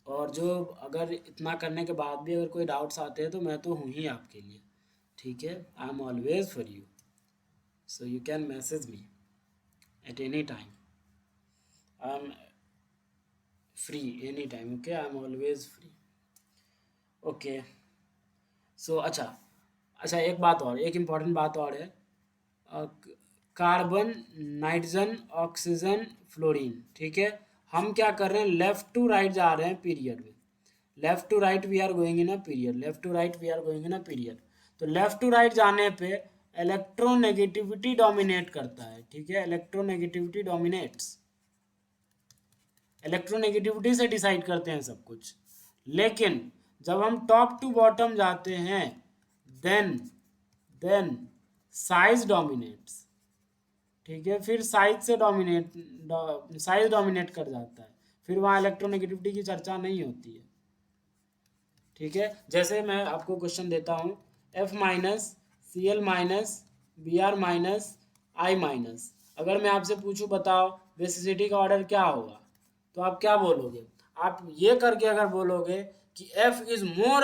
और जो अगर इतना करने के बाद भी अगर कोई डाउट्स आते हैं तो मैं तो हूँ ही आपके लिए, ठीक है, I am always for you, so you can message me at any time, I am free any time, okay, I am always free, okay. So अच्छा एक बात और, एक इम्पॉर्टेंट बात और है, कार्बन, नाइट्रोजन, ऑक्सीजन, फ्लोरीन, ठीक है, हम क्या कर रहे हैं, लेफ्ट टू राइट जा रहे हैं पीरियड में, left to right we are going in a period, left to right we are going in a period. तो लेफ्ट टू राइट जाने पे इलेक्ट्रोनेगेटिविटी डोमिनेट करता है, ठीक है, इलेक्ट्रोनेगेटिविटी डोमिनेट्स, इलेक्ट्रोनेगेटिविटी से डिसाइड करते हैं सब कुछ। लेकिन जब हम टॉप टू बॉटम जाते हैं देन देन साइज डोमिनेट्स। ठीक है, फिर साइज डोमिनेट कर जाता है, फिर वहाँ इलेक्ट्रोनेगेटिविटी की चर्चा नहीं होती है। ठीक है, जैसे मैं आपको क्वेश्चन देता हूँ, F minus C L minus B R minus I minus, अगर मैं आपसे पूछूं बताओ बेसिसिटी का ऑर्डर क्या होगा, तो आप क्या बोलोगे? आप ये करके अगर बोलोगे कि F इज मोर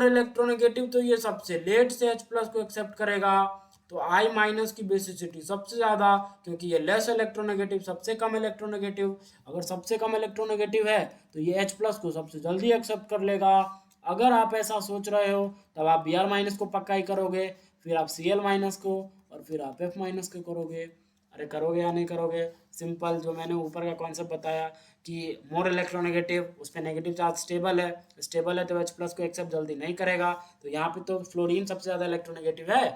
इलेक्ट्रोनेगेटिव तो ये सबसे लेट से H प्लस को एक्सेप्ट करेगा, तो I माइनस की बेसिसिटी सबसे ज़्यादा, क्योंकि ये लेस इलेक्ट्रोनेगेटिव, सबसे कम इलेक्ट्रोनेगेटिव। अगर सबसे कम इलेक्ट्रोनेगेटिव है तो ये H प्लस को सबसे जल्दी एक्सेप्ट कर लेगा। अगर आप ऐसा सोच रहे हो तब आप बी आर माइनस को पक्का ही करोगे, फिर आप सी एल माइनस को, और फिर आप एफ माइनस को करोगे। अरे करोगे या नहीं करोगे? सिंपल, जो मैंने ऊपर का कॉन्सेप्ट बताया कि मोर इलेक्ट्रोनेगेटिव, उस पर नेगेटिव चार्ज स्टेबल है तो एच प्लस को एक्सेप्ट जल्दी नहीं करेगा। तो यहाँ पे तो फ्लोरीन सबसे ज़्यादा इलेक्ट्रोनेगेटिव है।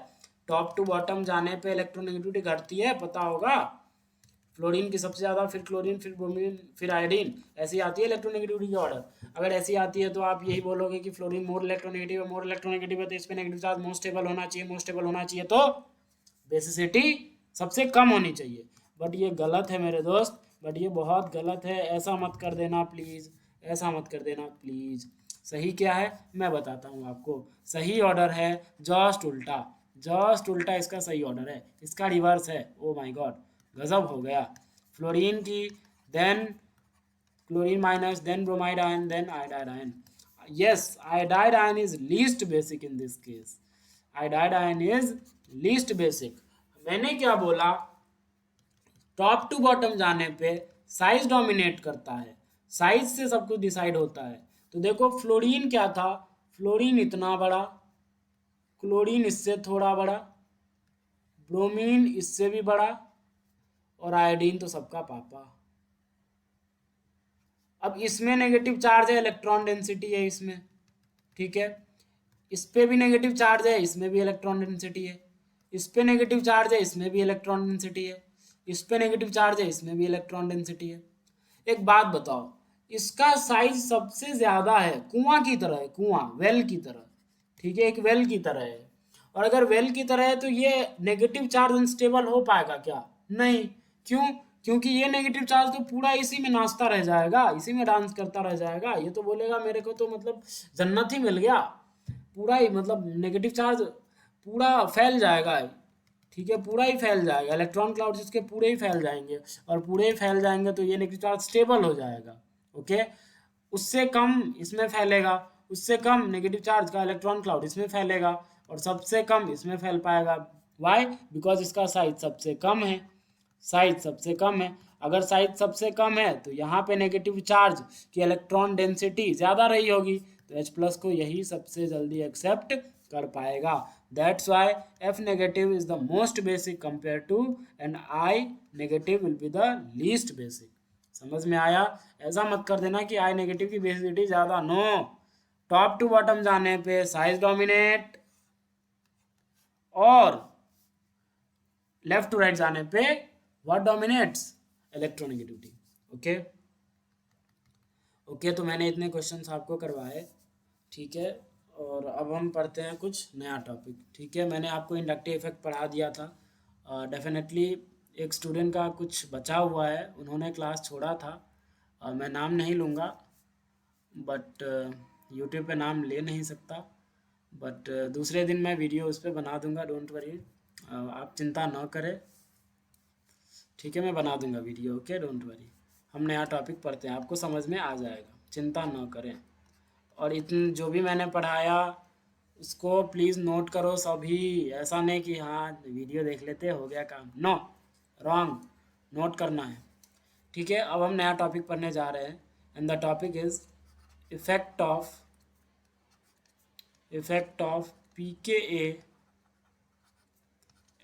टॉप टू बॉटम जाने पे इलेक्ट्रोनेगेटिविटी घटती है, पता होगा। फ्लोरीन की सबसे ज़्यादा, फिर क्लोरीन, फिर ब्रोमीन, फिर आयोडीन, ऐसी आती है इलेक्ट्रोनेगेटिविटी की ऑर्डर। अगर ऐसी आती है तो आप यही बोलोगे कि फ्लोरीन मोर इलेक्ट्रोनेगेटिव है तो इस पर नेगेटिव चार्ज मोस्ट स्टेबल होना चाहिए, तो बेसिसिटी सबसे कम होनी चाहिए। बट ये गलत है मेरे दोस्त, बट ये बहुत गलत है। ऐसा मत कर देना प्लीज़, ऐसा मत कर देना प्लीज़। सही क्या है मैं बताता हूँ आपको। सही ऑर्डर है जस्ट उल्टा इसका सही ऑर्डर है, इसका रिवर्स है। ओ माय गॉड, गजब हो गया। फ्लोरीन की, then chlorine minus, then bromide ion, then iodide ion. yes, iodide ion is least basic in this case. Iodide ion is least basic. मैंने क्या बोला? टॉप टू बॉटम जाने पे साइज डोमिनेट करता है, साइज से सब कुछ डिसाइड होता है। तो देखो फ्लोरीन क्या था, फ्लोरीन इतना बड़ा, क्लोरीन इससे थोड़ा बड़ा, ब्रोमीन इससे भी बड़ा, और आयोडीन तो सबका पापा। अब इसमें नेगेटिव चार्ज है, इलेक्ट्रॉन डेंसिटी है इसमें, ठीक है। इस पे भी नेगेटिव चार्ज है, इसमें भी इलेक्ट्रॉन डेंसिटी है। इस पे नेगेटिव चार्ज है, इसमें भी इलेक्ट्रॉन डेंसिटी है। इस पे नेगेटिव चार्ज है, इसमें भी इलेक्ट्रॉन डेंसिटी है। एक बात बताओ, इसका साइज सबसे ज्यादा है, कुआं की तरह है, कुआं, वेल की तरह, ठीक है, एक वेल की तरह है। और अगर वेल की तरह है तो ये नेगेटिव चार्ज अनस्टेबल हो पाएगा क्या? नहीं। क्यों? क्योंकि ये नेगेटिव चार्ज तो पूरा इसी में नाचता रह जाएगा, इसी में डांस करता रह जाएगा। ये तो बोलेगा मेरे को तो मतलब जन्नत ही मिल गया, पूरा ही मतलब नेगेटिव चार्ज पूरा फैल जाएगा। ठीक है, पूरा ही फैल जाएगा, इलेक्ट्रॉन क्लाउड्स इसके पूरे ही फैल जाएंगे, और पूरे ही फैल जाएंगे तो ये नेगेटिव चार्ज स्टेबल हो जाएगा। ओके, उससे कम इसमें फैलेगा, उससे कम नेगेटिव चार्ज का इलेक्ट्रॉन क्लाउड इसमें फैलेगा, और सबसे कम इसमें फैल पाएगा। वाई? बिकॉज इसका साइज सबसे कम है, साइज सबसे कम है। अगर साइज सबसे कम है तो यहाँ पे नेगेटिव चार्ज की इलेक्ट्रॉन डेंसिटी ज़्यादा रही होगी, तो H प्लस को यही सबसे जल्दी एक्सेप्ट कर पाएगा। That's why F negative is the most basic compare to, and I negative will be the least basic. समझ में आया? ऐसा मत कर देना कि I नेगेटिव की बेसिसिटी ज़्यादा, नो। टॉप टू बॉटम जाने पे साइज डोमिनेट, और लेफ्ट टू राइट जाने पे what dominates? Electronegativity. Okay okay, तो मैंने इतने क्वेश्चंस आपको करवाए, ठीक है। और अब हम पढ़ते हैं कुछ नया टॉपिक, ठीक है। मैंने आपको इंडक्टिव इफेक्ट पढ़ा दिया था, डेफिनेटली एक स्टूडेंट का कुछ बचा हुआ है, उन्होंने क्लास छोड़ा था, मैं नाम नहीं लूँगा, बट यूट्यूब पे नाम ले नहीं सकता, बट दूसरे दिन मैं वीडियो उस पर बना दूंगा, डोंट वरी, आप चिंता न करें, ठीक है। मैं बना दूंगा वीडियो, ओके, डोंट वरी। हम नया टॉपिक पढ़ते हैं, आपको समझ में आ जाएगा, चिंता न करें। और इतन जो भी मैंने पढ़ाया उसको प्लीज़ नोट करो सभी, ऐसा नहीं कि हाँ वीडियो देख लेते हो गया काम, नो, रॉन्ग, नोट करना है, ठीक है। अब हम नया टॉपिक पढ़ने जा रहे हैं, and the topic is effect of pKa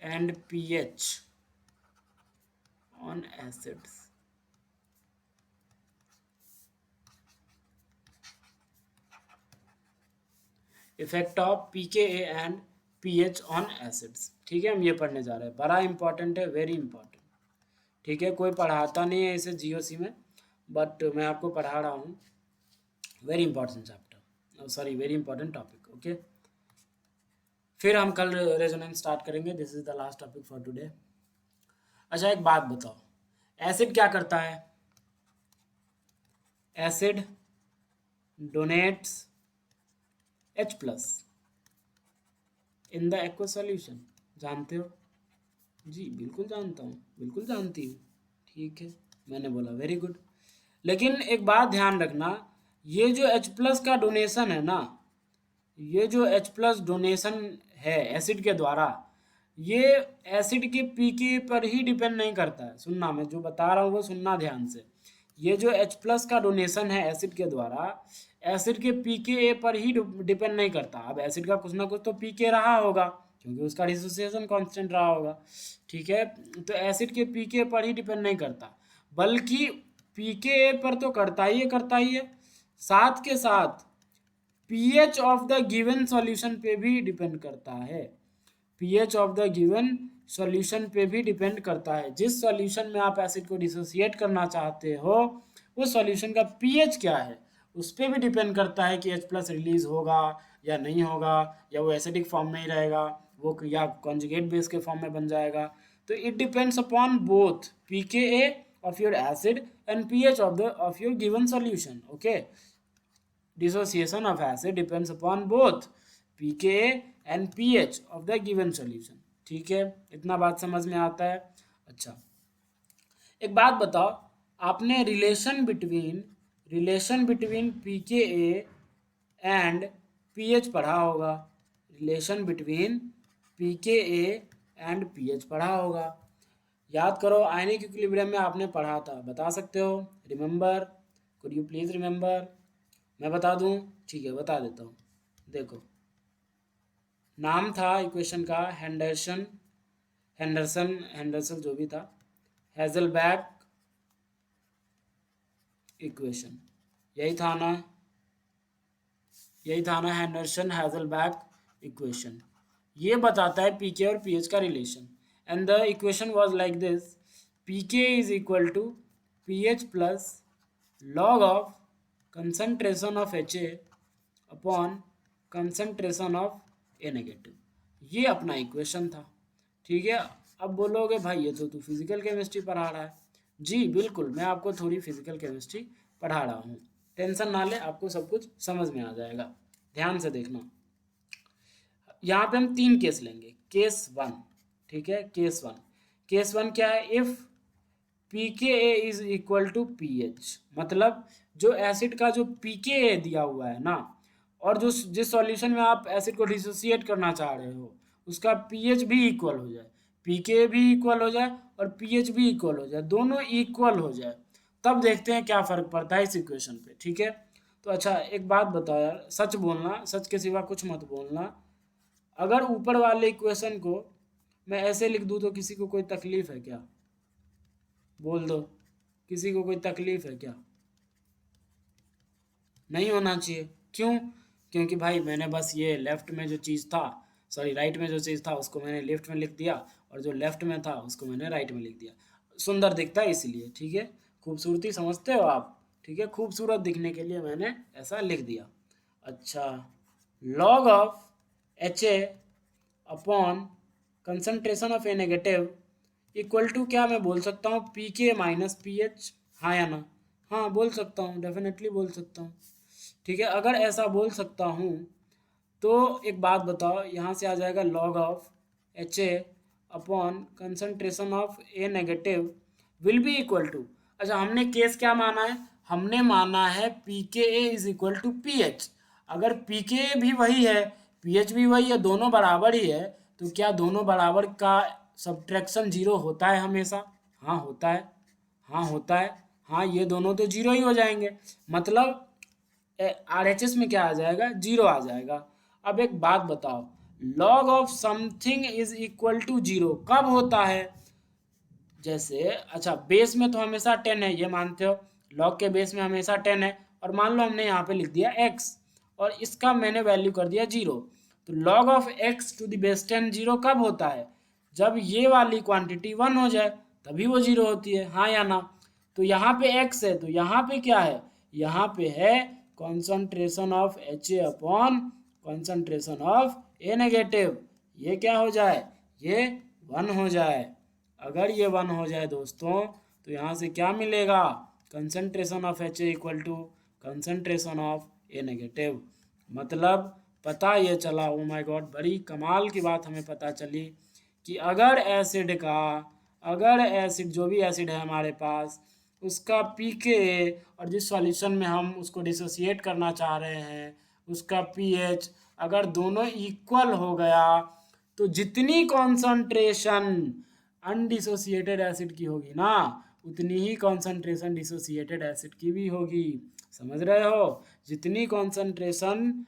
and pH on acids। Effect of pKa and pH on acids, ठीक है, हम ये पढ़ने जा रहे हैं, बड़ा इंपॉर्टेंट है, वेरी इंपॉर्टेंट, ठीक है, कोई पढ़ाता नहीं है इसे जीओसी में, बट मैं आपको पढ़ा रहा हूँ। Very important chapter, sorry very important topic. Okay, फिर हम कल रेजोनेंस स्टार्ट करेंगे। This is the last topic for today. अच्छा एक बात बताओ, एसिड क्या करता है? Acid donates H plus in the aqua solution. जानते हो? जी बिल्कुल जानता हूँ, बिल्कुल जानती हूँ। ठीक है, मैंने बोला वेरी गुड। लेकिन एक बात ध्यान रखना, ये जो H प्लस का डोनेशन है ना, ये जो H प्लस डोनेशन है एसिड के द्वारा, ये एसिड के पीके पर ही डिपेंड नहीं करता है। सुनना, मैं जो बता रहा हूँ वो सुनना ध्यान से। ये जो H प्लस का डोनेशन है एसिड के द्वारा, एसिड के पीके पर ही डिपेंड नहीं करता। अब एसिड का कुछ ना कुछ तो पीके रहा होगा, क्योंकि उसका डिसोसिएशन कांस्टेंट रहा होगा। ठीक है, तो एसिड के पीके पर ही डिपेंड नहीं करता, बल्कि पीके पर तो करता ही है, साथ के साथ pH of the given solution पे भी डिपेंड करता है। PH of the given solution पे भी डिपेंड करता है। जिस सॉल्यूशन में आप एसिड को डिसोसिएट करना चाहते हो, उस सॉल्यूशन का पीएच क्या है, उस पर भी डिपेंड करता है कि H प्लस रिलीज होगा या नहीं होगा, या वो एसिडिक फॉर्म में ही रहेगा, वो या कॉन्जुगेट बेस के फॉर्म में बन जाएगा। तो it depends upon both pKa of your acid and pH of your given solution. Okay, dissociation of acid depends upon both pKa and pH of the given solution. ठीक है, इतना बात समझ में आता है? अच्छा एक बात बताओ, आपने relation between pKa and pH पढ़ा होगा। Relation between pKa and pH पढ़ा होगा। याद करो, आयनिक इक्विलिब्रियम में आपने पढ़ा था, बता सकते हो? Remember, could you please remember? मैं बता दूं? ठीक है, बता देता हूँ। देखो, नाम था इक्वेशन का हेंडरसन जो भी था, हेजलबैक इक्वेशन। यही था ना हेंडरसन हेजलबैक इक्वेशन। ये बताता है पीके और पीएच का relation. And the equation was like this, pK is equal to pH plus log of concentration of HA upon concentration of A negative. ये अपना इक्वेशन था। ठीक है, अब बोलोगे भाई ये तो तू फिजिकल केमिस्ट्री पढ़ा रहा है। जी बिल्कुल, मैं आपको थोड़ी फिजिकल केमिस्ट्री पढ़ा रहा हूँ, टेंशन ना ले, आपको सब कुछ समझ में आ जाएगा। ध्यान से देखना, यहाँ पे हम 3 केस लेंगे। केस 1, ठीक है, केस वन क्या है? If pKa is equal to pH, मतलब जो एसिड का जो pKa दिया हुआ है ना, और जो जिस सॉल्यूशन में आप एसिड को डिसोसिएट करना चाह रहे हो, उसका pH भी इक्वल हो जाए, pKa भी इक्वल हो जाए और pH भी इक्वल हो जाए, दोनों इक्वल हो जाए, तब देखते हैं क्या फ़र्क पड़ता है इस इक्वेशन पे। ठीक है, तो अच्छा एक बात बताओ यार, सच बोलना, सच के सिवा कुछ मत बोलना। अगर ऊपर वाले इक्वेशन को मैं ऐसे लिख दूँ तो किसी को कोई तकलीफ है क्या? बोल दो, किसी को कोई तकलीफ है क्या? नहीं होना चाहिए। क्यों? क्योंकि भाई मैंने बस ये लेफ्ट में जो चीज़ था, सॉरी राइट में जो चीज़ था उसको मैंने लेफ्ट में लिख दिया, और जो लेफ्ट में था उसको मैंने राइट में लिख दिया। सुंदर दिखता है इसलिए, ठीक है, खूबसूरती समझते हो आप, ठीक है, खूबसूरत दिखने के लिए मैंने ऐसा लिख दिया। अच्छा, log of HA upon concentration of A negative equal to क्या मैं बोल सकता हूँ? pK माइनस pH, हाँ या ना? हाँ बोल सकता हूँ, डेफिनेटली बोल सकता हूँ। ठीक है, अगर ऐसा बोल सकता हूँ तो एक बात बताओ, यहाँ से आ जाएगा log of HA upon concentration of A negative will be equal to, अच्छा हमने केस क्या माना है? हमने माना है pKa is equal to pH। अगर pKa भी वही है, pH भी वही है, दोनों बराबर ही है, तो क्या दोनों बराबर का सब्ट्रैक्शन जीरो होता है हमेशा? हाँ होता है, हाँ होता है, हाँ ये दोनों तो जीरो ही हो जाएंगे, मतलब RHS में क्या आ जाएगा? जीरो आ जाएगा। अब एक बात बताओ, log of something is equal to zero कब होता है? जैसे अच्छा बेस में तो हमेशा 10 है, ये मानते हो, लॉग के बेस में हमेशा 10 है, और मान लो हमने यहाँ पे लिख दिया x और इसका मैंने वैल्यू कर दिया 0, तो log of x to the base 10 zero कब होता है? जब ये वाली क्वांटिटी 1 हो जाए तभी वो जीरो होती है, हाँ या ना। तो यहाँ पे x है, तो यहाँ पे क्या है, यहाँ पे है concentration of H A upon concentration of A negative. ये क्या हो जाए, ये 1 हो जाए। अगर ये 1 हो जाए दोस्तों, तो यहाँ से क्या मिलेगा, concentration of H A equal to concentration of A negative. मतलब पता ये चला, ओ माय गॉड, बड़ी कमाल की बात हमें पता चली कि अगर एसिड जो भी एसिड है हमारे पास, उसका पीके और जिस सॉल्यूशन में हम उसको डिसोसिएट करना चाह रहे हैं उसका पीएच अगर दोनों इक्वल हो गया, तो जितनी कॉन्सेंट्रेशन अनडिसोसिएटेड एसिड की होगी ना, उतनी ही कॉन्सेंट्रेशन डिसोसिएटेड एसिड की भी होगी। समझ रहे हो, जितनी कॉन्सेंट्रेशन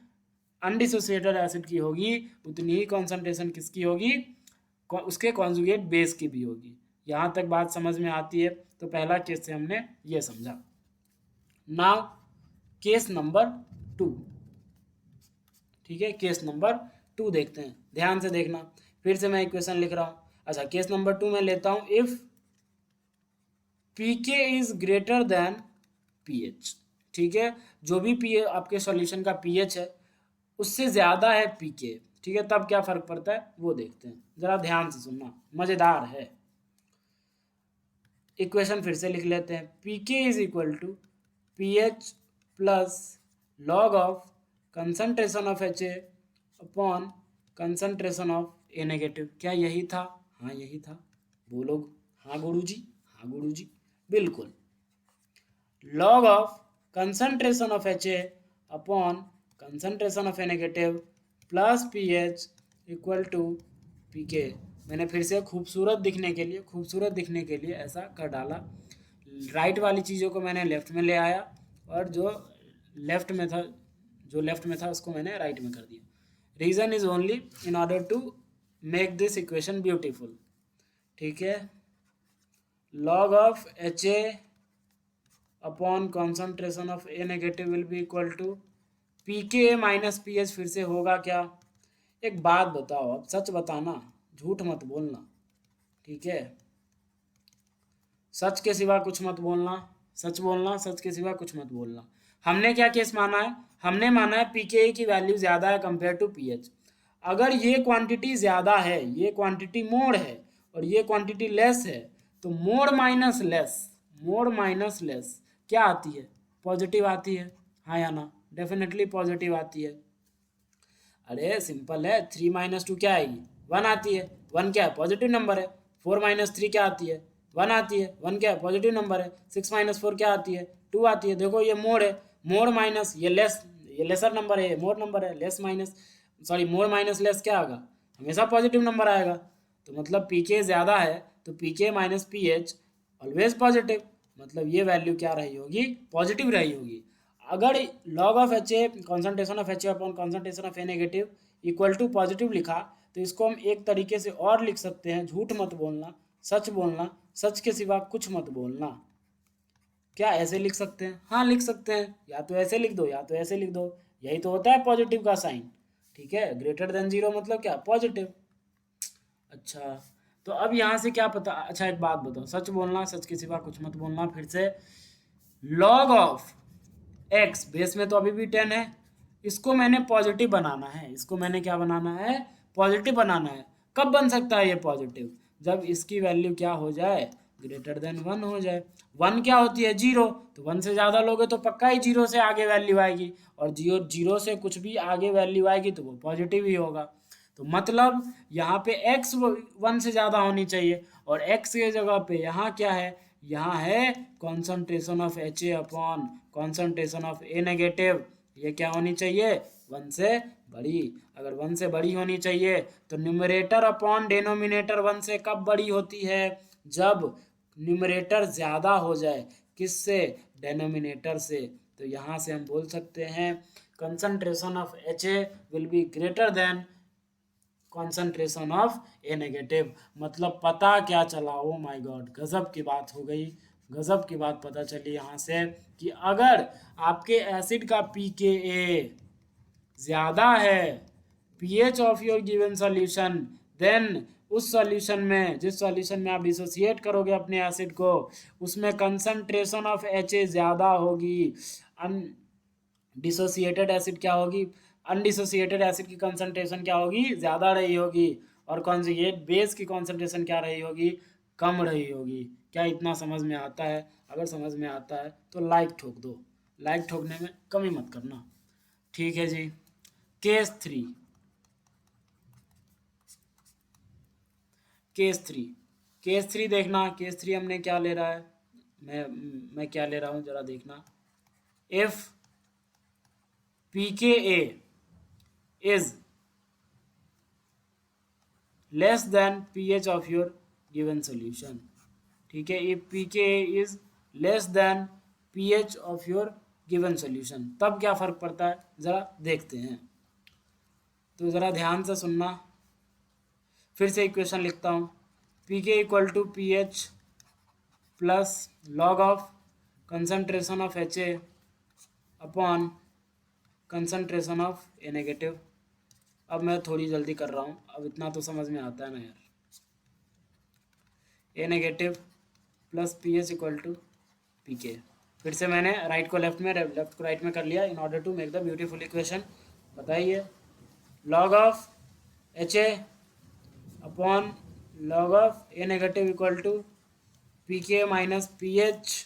अनडिसोसिएटेड एसिड की होगी, उतनी ही कॉन्सेंट्रेशन किसकी होगी, उसके कॉन्जुगेट बेस की भी होगी। यहाँ तक बात समझ में आती है। तो पहला केस से हमने ये समझा। नाउ केस नंबर 2, ठीक है, केस नंबर 2 देखते हैं, ध्यान से देखना। फिर से मैं इक्वेशन लिख रहा हूँ। अच्छा, केस नंबर 2 में लेता हूँ, if pK is greater than pH. ठीक है, जो भी पी आपके सॉल्यूशन का पीएच है उससे ज़्यादा है पीके। ठीक है, तब क्या फ़र्क पड़ता है वो देखते हैं, ज़रा ध्यान से सुनना, मज़ेदार है। इक्वेशन फिर से लिख लेते हैं, pK is equal to pH plus log of concentration of H A upon concentration of A negative. क्या यही था? हाँ यही था। बोलो हाँ गुरुजी, हाँ गुरुजी, बिल्कुल। Log of concentration of H A upon concentration of A negative plus P H equal to P K. मैंने फिर से खूबसूरत दिखने के लिए ऐसा कर डाला। राइट वाली चीज़ों को मैंने लेफ्ट में ले आया और जो लेफ्ट में था उसको मैंने राइट में कर दिया। Reason is only in order to make this equation beautiful. ठीक है, log of H A upon concentration of A negative will be equal to P K minus P H. फिर से होगा क्या? एक बात बताओ, अब सच बताना, झूठ मत बोलना। ठीक है, सच के सिवा कुछ मत बोलना, सच बोलना, सच के सिवा कुछ मत बोलना। हमने क्या केस माना है? हमने माना है पी के की वैल्यू ज़्यादा है कंपेयर टू पी एच। अगर ये क्वांटिटी ज़्यादा है, ये क्वांटिटी मोड है और ये क्वांटिटी लेस है, तो मोड माइनस लेस क्या आती है? पॉजिटिव आती है, हाँ या ना? डेफिनेटली पॉजिटिव आती है। अरे सिंपल है, 3 माइनस 2 क्या आएगी? 1 आती है। 1 क्या है? पॉजिटिव नंबर है। 4 माइनस 3 क्या आती है? 1 आती है। 1 क्या है? पॉजिटिव नंबर है। 6 माइनस 4 क्या आती है? 2 आती है। देखो ये मोड है, मोड माइनस ये लेसर नंबर है, मोड नंबर है, मोड माइनस लेस क्या आएगा? हमेशा पॉजिटिव नंबर आएगा। तो मतलब पी के ज़्यादा है तो P K minus P H always positive, मतलब ये वैल्यू क्या रही होगी? पॉजिटिव रही होगी। अगर log of H A concentration of H A upon concentration of A negative equal to positive लिखा, तो इसको हम एक तरीके से और लिख सकते हैं, झूठ मत बोलना, सच बोलना, सच के सिवा कुछ मत बोलना। क्या ऐसे लिख सकते हैं? हाँ लिख सकते हैं, या तो ऐसे लिख दो या तो ऐसे लिख दो, यही तो होता है पॉजिटिव का साइन। ठीक है, ग्रेटर देन 0 मतलब क्या? पॉजिटिव। अच्छा, तो अब यहाँ से क्या पता? अच्छा एक बात बताओ, सच बोलना, सच के सिवा कुछ मत बोलना। फिर से, लॉग ऑफ एक्स बेस में तो अभी भी 10 है, इसको मैंने पॉजिटिव बनाना है, इसको मैंने क्या बनाना है? पॉजिटिव बनाना है। कब बन सकता है ये पॉजिटिव? जब इसकी वैल्यू क्या हो जाए? ग्रेटर देन 1 हो जाए। 1 क्या होती है? 0, तो 1 से ज़्यादा लोगे तो पक्का ही 0 से आगे वैल्यू आएगी, और 0 से कुछ भी आगे वैल्यू आएगी तो वो पॉजिटिव ही होगा। तो मतलब यहाँ पे x 1 से ज़्यादा होनी चाहिए, और x के जगह पे यहाँ क्या है? यहाँ है concentration of H A upon concentration of A negative. ये क्या होनी चाहिए? 1 से बड़ी। अगर 1 से बड़ी होनी चाहिए तो न्यूमरेटर अपॉन डेनोमिनेटर 1 से कब बड़ी होती है? जब न्यूमरेटर ज़्यादा हो जाए। किससे? डेनोमिनेटर से। तो यहाँ से हम बोल सकते हैं concentration of H A will be greater than concentration of A negative. मतलब पता क्या चला? ओ माय गॉड, गजब की बात हो गई, गजब की बात पता चली यहाँ से कि अगर आपके एसिड का pKa ज़्यादा है pH of your given solution, then उस सॉल्यूशन में, जिस सॉल्यूशन में आप डिसोसिएट करोगे अपने एसिड को, उसमें कंसंट्रेशन ऑफ HA ज़्यादा होगी। डिसोसिएटेड एसिड क्या होगी, अनडिसोसिएटेड एसिड की कंसंट्रेशन क्या होगी, ज़्यादा रही होगी, और कॉन्जुगेट बेस की कंसंट्रेशन क्या रही होगी, कम रही होगी। क्या इतना समझ में आता है? अगर समझ में आता है तो लाइक ठोक दो, लाइक ठोकने में कमी मत करना। ठीक है जी। केस थ्री, केस थ्री देखना। केस थ्री हमने क्या ले रहा है, मैं क्या ले रहा हूँ जरा देखना। If pKa is less than pH of your given solution, ठीक है, if pKa is less than pH of your given solution, तब क्या फर्क पड़ता है जरा देखते हैं। तो जरा ध्यान से सुनना, फिर से इक्वेशन लिखता हूँ। pK equal to pH plus log of concentration of HA upon concentration of A negative. अब मैं थोड़ी जल्दी कर रहा हूँ, अब इतना तो समझ में आता है ना यार। A negative plus pH equal to PK। फिर से मैंने राइट को लेफ्ट में, लेफ्ट को राइट में कर लिया in order to make the beautiful equation. बताइए, log of HA upon log of A negative equal to PK minus PH,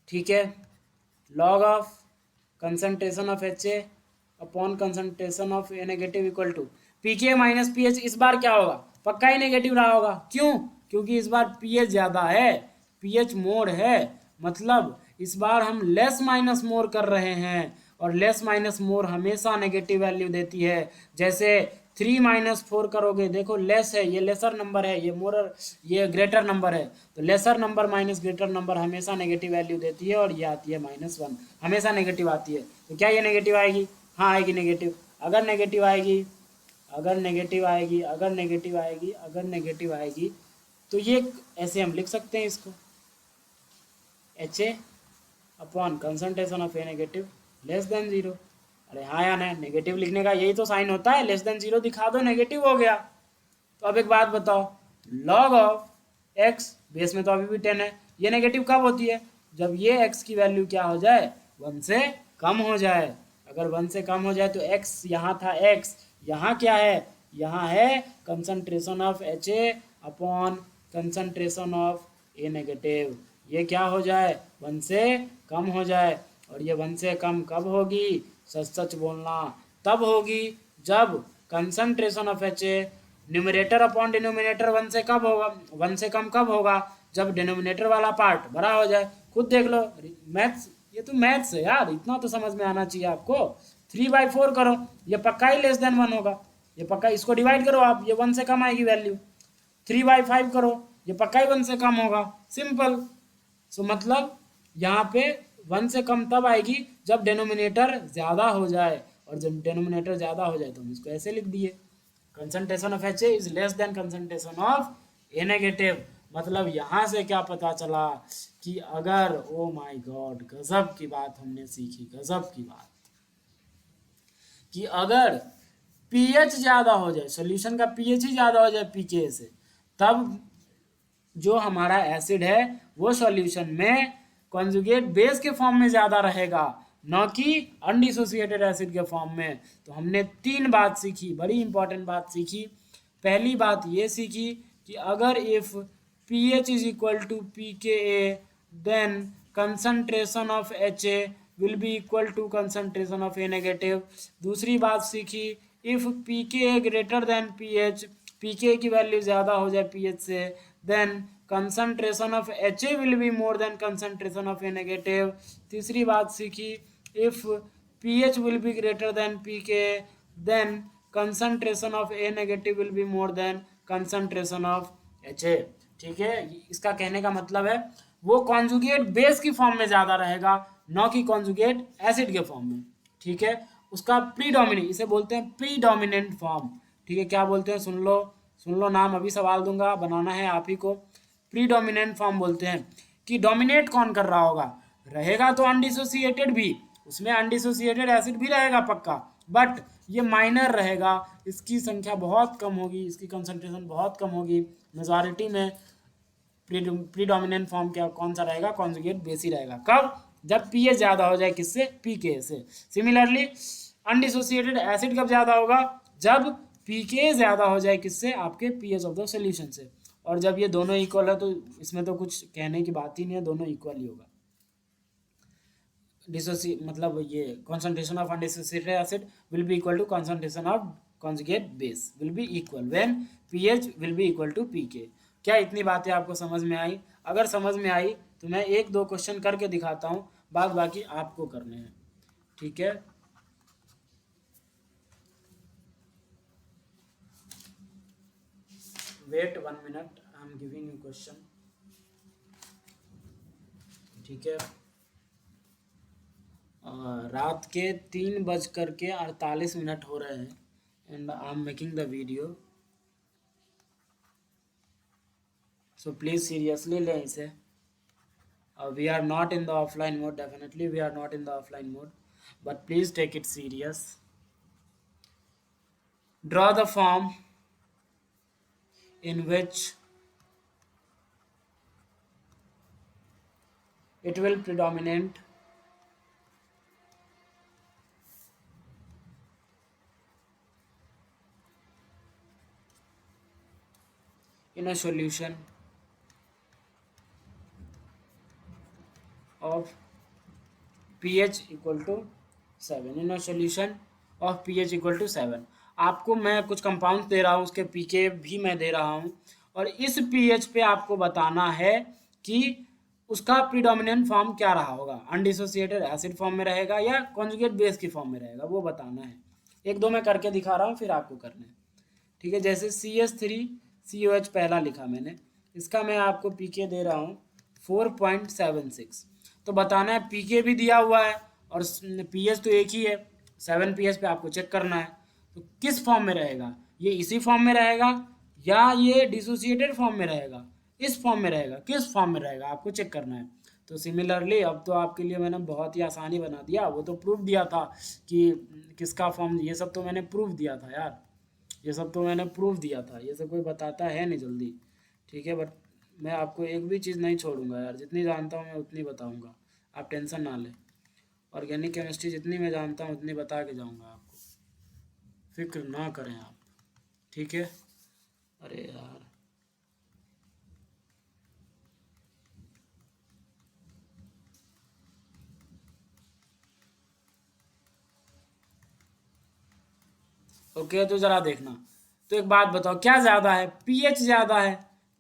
ठीक है। Log of concentration of HA upon concentration of A negative equal to PK minus PH। इस बार क्या होगा, पक्का ही negative रहा होगा। क्यों? क्योंकि इस बार pH ज़्यादा है, pH मोड है, मतलब इस बार हम लेस माइनस मोर कर रहे हैं, और लेस माइनस मोर हमेशा नेगेटिव वैल्यू देती है। जैसे 3 माइनस 4 करोगे, देखो लेस है, ये लेसर नंबर है, ये मोर, ये ग्रेटर नंबर है, तो laser number minus greater number हमेशा नेगेटिव वैल्यू देती है, और ये आती है -1, हमेशा नेगेटिव आती है। तो क्या ये नेगेटिव आएगी? हाँ आएगी नेगेटिव। अगर नेगेटिव आएगी, अगर नेगेटिव आएगी, अगर नेगेटिव आएगी, अगर नेगेटिव आएगी, तो ये ऐसे हम लिख सकते हैं इसको, HA upon concentration of A negative less than 0। अरे हाँ या ना, नेगेटिव लिखने का यही तो साइन होता है, लेस देन 0 दिखा दो, नेगेटिव हो गया। तो अब एक बात बताओ, लॉग ऑफ x, बेस में तो अभी भी 10 है, ये नेगेटिव कब होती है? जब ये x की वैल्यू क्या हो जाए, 1 से कम हो जाए। अगर 1 से कम हो जाए तो x यहाँ था, x यहाँ क्या है, यहाँ है concentration of HA upon concentration of A negative. ये क्या हो जाए, 1 से कम हो जाए, और ये 1 से कम कब होगी, सच सच बोलना, तब होगी जब concentration of HA numerator upon denominator 1 से कब होगा, 1 से कम कब होगा, जब डिनोमिनेटर वाला पार्ट बड़ा हो जाए। खुद देख लो, मैथ्स, ये तो मैथ्स है यार, इतना तो समझ में आना चाहिए आपको। 3/4 करो, ये पक्का ही लेस देन 1 होगा, ये पक्का। इसको डिवाइड करो आप, ये 1 से कम आएगी वैल्यू। 3/5 करो, ये पक्का ही 1 से कम होगा, सिंपल। सो मतलब यहाँ पे 1 से कम तब आएगी जब डेनोमिनेटर ज़्यादा हो जाए, और जब डेनोमिनेटर ज़्यादा हो जाए तो हम इसको ऐसे लिख दिए, concentration of HA is less than concentration of A negative. मतलब यहाँ से क्या पता चला कि अगर, ओ माय गॉड, गजब की बात हमने सीखी, गजब की बात, कि अगर pH ज़्यादा हो जाए, सोल्यूशन का pH ही ज़्यादा हो जाए pKa से, तब जो हमारा एसिड है वो सॉल्यूशन में कॉन्जुगेट बेस के फॉर्म में ज़्यादा रहेगा, न कि अनडिसोसिएटेड एसिड के फॉर्म में। तो हमने 3 बात सीखी, बड़ी इंपॉर्टेंट बात सीखी। पहली बात ये सीखी कि अगर if pH is equal to pKa, then concentration of HA will be equal to concentration of A negative. दूसरी बात सीखी, if pKa greater than pH, pKa की वैल्यू ज़्यादा हो जाए pH से, then concentration of HA will be more than concentration of A negative। तीसरी बात सीखी, if pH will be greater than pK, then concentration of A negative will be more than concentration of HA। ठीक है, इसका कहने का मतलब है वो कॉन्जुगेट बेस की फॉर्म में ज़्यादा रहेगा, न कि कॉन्जुगेट एसिड के फॉर्म में। ठीक है, उसका प्रीडोमिनेंट, इसे बोलते हैं प्रीडोमिनेंट फॉर्म। ठीक है, क्या बोलते हैं, सुन लो, सुन लो, नाम अभी सवाल दूंगा, बनाना है आप ही को। प्रीडोमिनेंट फॉर्म बोलते हैं कि डोमिनेट कौन कर रहा होगा, रहेगा तो अनडिसोसिएटेड भी, उसमें अनडिसोसिएटेड एसिड भी रहेगा पक्का, बट ये माइनर रहेगा, इसकी संख्या बहुत कम होगी, इसकी कंसंट्रेशन बहुत कम होगी। मेजॉरिटी में प्रीडोमिनेंट फॉर्म क्या कौन सा रहेगा, कॉन्जुगेट बेस ही रहेगा। कब? जब पीएच ज़्यादा हो जाए किससे, पीके से। सिमिलरली अनडिसोसिएटेड एसिड कब ज़्यादा होगा, जब पीके ज़्यादा हो जाए किससे, आपके पीएच ऑफ द सोल्यूशन से। और जब ये दोनों इक्वल है तो इसमें तो कुछ कहने की बात ही नहीं है, दोनों इक्वल ही होगा। मतलब ये concentration of undissociated acid will be equal to concentration of conjugate base will be equal when pH will be equal to pK। क्या इतनी बातें आपको समझ में आई? अगर समझ में आई तो मैं एक दो क्वेश्चन करके दिखाता हूँ, बाद बाकी आपको करने हैं, ठीक है। Wait 1 minute, I am giving you question, ठीक है। रात के 3:48 हो रहे हैं and I am making the video, so please seriously लें इसे। We are not in the offline mode, definitely we are not in the offline mode, but please take it serious. Draw the form in which it will predominate in a solution of pH equal to 7, in a solution of pH equal to 7। आपको मैं कुछ compound दे रहा हूँ, उसके पीके भी मैं दे रहा हूँ, और इस पीएच पे आपको बताना है कि उसका प्रीडोमिनेंट फॉर्म क्या रहा होगा, अनडिसोसिएटेड एसिड फॉर्म में रहेगा या कॉन्जुगेट बेस की फॉर्म में रहेगा, वो बताना है। एक दो मैं करके दिखा रहा हूँ, फिर आपको करना है, ठीक है। जैसे CH3COH पहला लिखा मैंने, इसका मैं आपको पीके दे रहा हूँ 4.76। तो बताना है, पीके भी दिया हुआ है और पीएच तो एक ही है, 7 पीएच पे आपको चेक करना है। तो किस फॉर्म में रहेगा, ये इसी फॉर्म में रहेगा या ये डिसोसिएटेड फॉर्म में रहेगा, इस फॉर्म में रहेगा, किस फॉर्म में रहेगा आपको चेक करना है। तो सिमिलरली अब तो आपके लिए मैंने बहुत ही आसानी बना दिया, वो तो प्रूफ दिया था कि किसका फॉर्म, ये सब तो मैंने प्रूफ दिया था यार, ये सब तो मैंने प्रूफ दिया था, ये सब कोई बताता है नहीं जल्दी, ठीक है। बट मैं आपको एक भी चीज़ नहीं छोड़ूंगा यार, जितनी जानता हूँ मैं उतनी बताऊंगा, आप टेंशन ना लें। ऑर्गेनिक केमिस्ट्री जितनी मैं जानता हूँ उतनी बता के जाऊंगा आपको, फिक्र ना करें आप, ठीक है। अरे यार ओके, तो ज़रा देखना। तो एक बात बताओ, क्या ज़्यादा है, पीएच ज़्यादा है,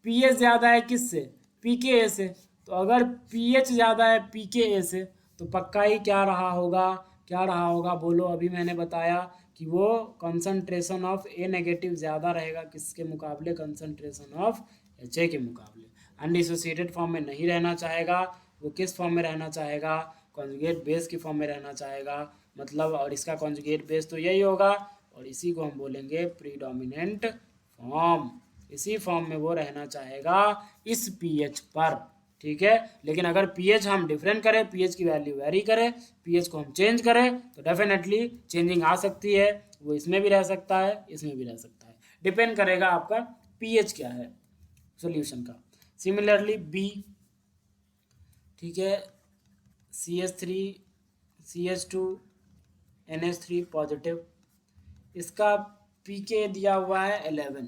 पीएच ज़्यादा है किससे, पीके से। तो अगर पीएच ज़्यादा है पीके से तो पक्का ही क्या रहा होगा, क्या रहा होगा बोलो। अभी मैंने बताया कि वो कंसंट्रेशन ऑफ ए नेगेटिव ज़्यादा रहेगा किसके मुकाबले, कंसंट्रेशन ऑफ एच ए के मुकाबले। अनडिसोसिएटेड फॉर्म में नहीं रहना चाहेगा, वो किस फॉर्म में रहना चाहेगा, कॉन्जुगेट बेस की फॉर्म में रहना चाहेगा, मतलब। और इसका कॉन्जुगेट बेस तो यही होगा, और इसी को हम बोलेंगे प्रीडोमिनेंट फॉर्म। इसी फॉर्म में वो रहना चाहेगा इस पीएच पर, ठीक है। लेकिन अगर पीएच हम डिफरेंट करें, पीएच की वैल्यू वेरी करें, पीएच को हम चेंज करें, तो डेफिनेटली चेंजिंग आ सकती है, वो इसमें भी रह सकता है, इसमें भी रह सकता है, डिपेंड करेगा आपका पीएच क्या है सॉल्यूशन का। सिमिलरली बी, ठीक है, CH3CH2NH3 पॉजिटिव, इसका पीके दिया हुआ है 11,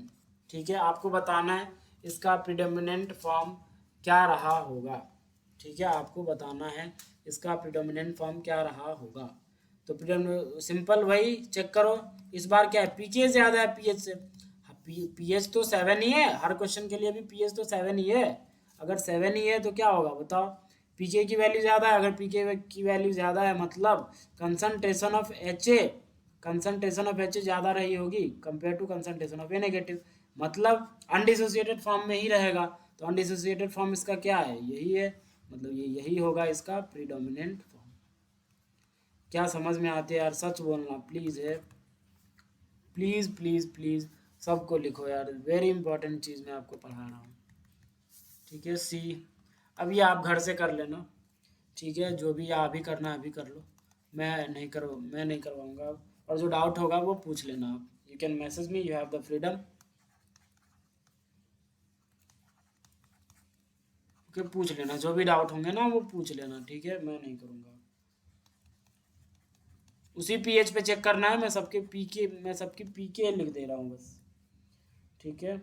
ठीक है। आपको बताना है इसका प्रीडोमिनेंट फॉर्म क्या रहा होगा, ठीक है, आपको बताना है इसका प्रीडोमिनेंट फॉर्म क्या रहा होगा। तो सिंपल वही चेक करो, इस बार क्या है, पीके ज़्यादा है पीएच से, पीएच तो 7 ही है, हर क्वेश्चन के लिए भी पीएच तो 7 ही है। अगर 7 ही है तो क्या होगा बताओ, पीके की वैल्यू ज़्यादा है, अगर पीके की वैल्यू ज़्यादा है मतलब concentration of H A, concentration of H ज़्यादा रही होगी compare to concentration of A negative, मतलब अनडिसोसिएटेड फॉर्म में ही रहेगा। तो अनडिसोसिएटेड फॉर्म इसका क्या है, यही है, मतलब ये यही होगा इसका प्रीडोमिनेंट फॉर्म। क्या समझ में आते हैं यार, सच बोलना प्लीज़ है, प्लीज़ प्लीज़ प्लीज़ सबको लिखो यार, वेरी इंपॉर्टेंट चीज़ मैं आपको पढ़ा रहा हूँ, ठीक है। सी, अब ये आप घर से कर लेना, ठीक है, जो भी आप ही करना अभी कर लो, मैं नहीं करवाऊँगा। और जो डाउट होगा वो पूछ लेना आप। You can message me, you have the freedom. Okay, पूछ लेना, जो भी डाउट होंगे ना वो पूछ लेना, ठीक है, मैं नहीं करूँगा। उसी पीएच पे चेक करना है, मैं सबकी पीके लिख दे रहा हूँ बस, ठीक है।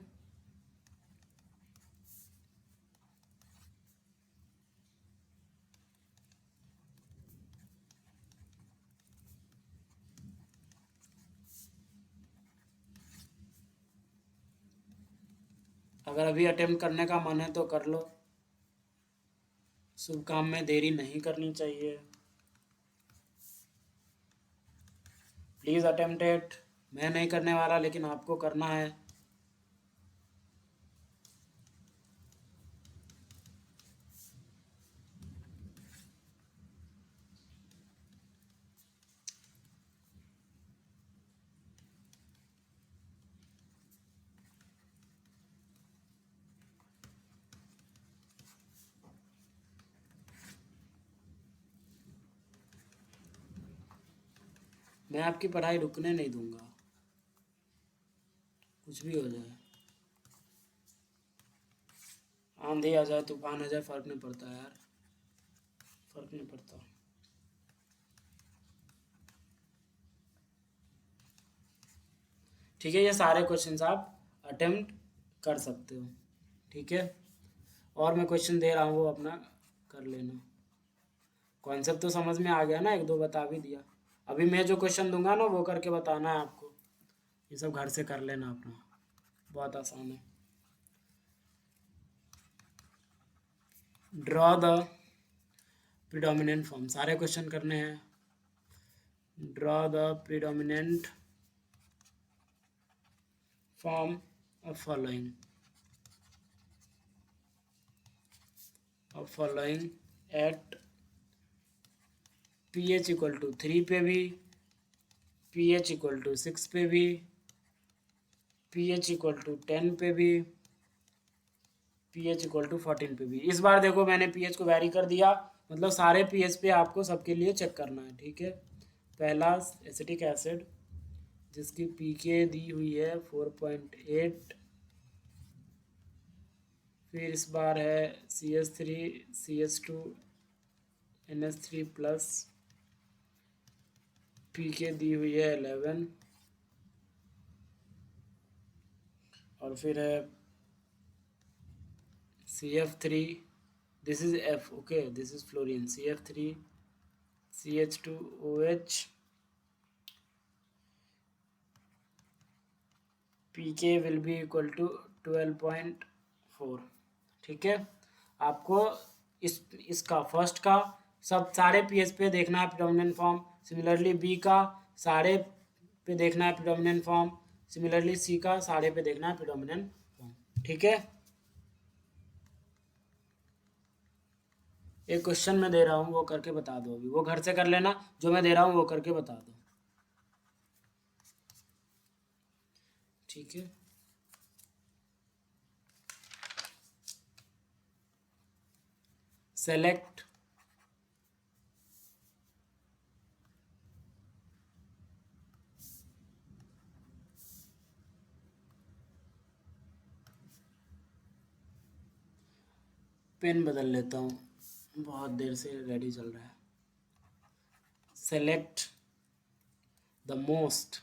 अगर अभी अटेम्प्ट करने का मन है तो कर लो, शुभ काम में देरी नहीं करनी चाहिए। Please attempt it. मैं नहीं करने वाला, लेकिन आपको करना है। मैं आपकी पढ़ाई रुकने नहीं दूंगा, कुछ भी हो जाए, आंधी आ जाए, तूफान आ जाए, फर्क नहीं पड़ता यार, फर्क नहीं पड़ता। ठीक है, ये सारे क्वेश्चंस आप अटेम्प्ट कर सकते हो, ठीक है। और मैं क्वेश्चन दे रहा हूँ, वो अपना कर लेना। कॉन्सेप्ट तो समझ में आ गया ना, एक दो बता भी दिया। अभी मैं जो क्वेश्चन दूंगा ना वो करके बताना है आपको, ये सब घर से कर लेना अपना, बहुत आसान है। ड्रॉ द प्रीडोमिनेंट फॉर्म, सारे क्वेश्चन करने हैं। Draw the predominant form of following at pH equal to 3 पे भी, pH इक्वल टू 6 पे भी, pH इक्वल टू 10 पे भी, pH इक्वल टू 14 पे भी। इस बार देखो मैंने pH को वैरी कर दिया, मतलब सारे pH पे आपको सबके लिए चेक करना है, ठीक है। पहला एसिटिक एसिड जिसकी पीके दी हुई है 4.8, फिर इस बार है CH3 CH2 NH3 प्लस, पीके दी हुई है 11, और फिर है CF3, this is F, okay, this is fluorine, CF3 CH2OH, pK will be equal to 12.4, ठीक है। आपको इसका फर्स्ट का सब सारे पीएच पे देखना है प्रीडोमिनेंट फॉर्म, सिमिलरली बी का सारे पे देखना है प्रीडोमिनेंट फॉर्म, सिमिलरली सी का सारे पे देखना है प्रीडोमिनेंट फॉर्म, ठीक है। एक क्वेश्चन मैं दे रहा हूँ वो करके बता दो, अभी वो घर से कर लेना, जो मैं दे रहा हूँ वो करके बता दो, ठीक है। सेलेक्ट पेन बदल लेता हूँ, बहुत देर से रेडी चल रहा है। Select the most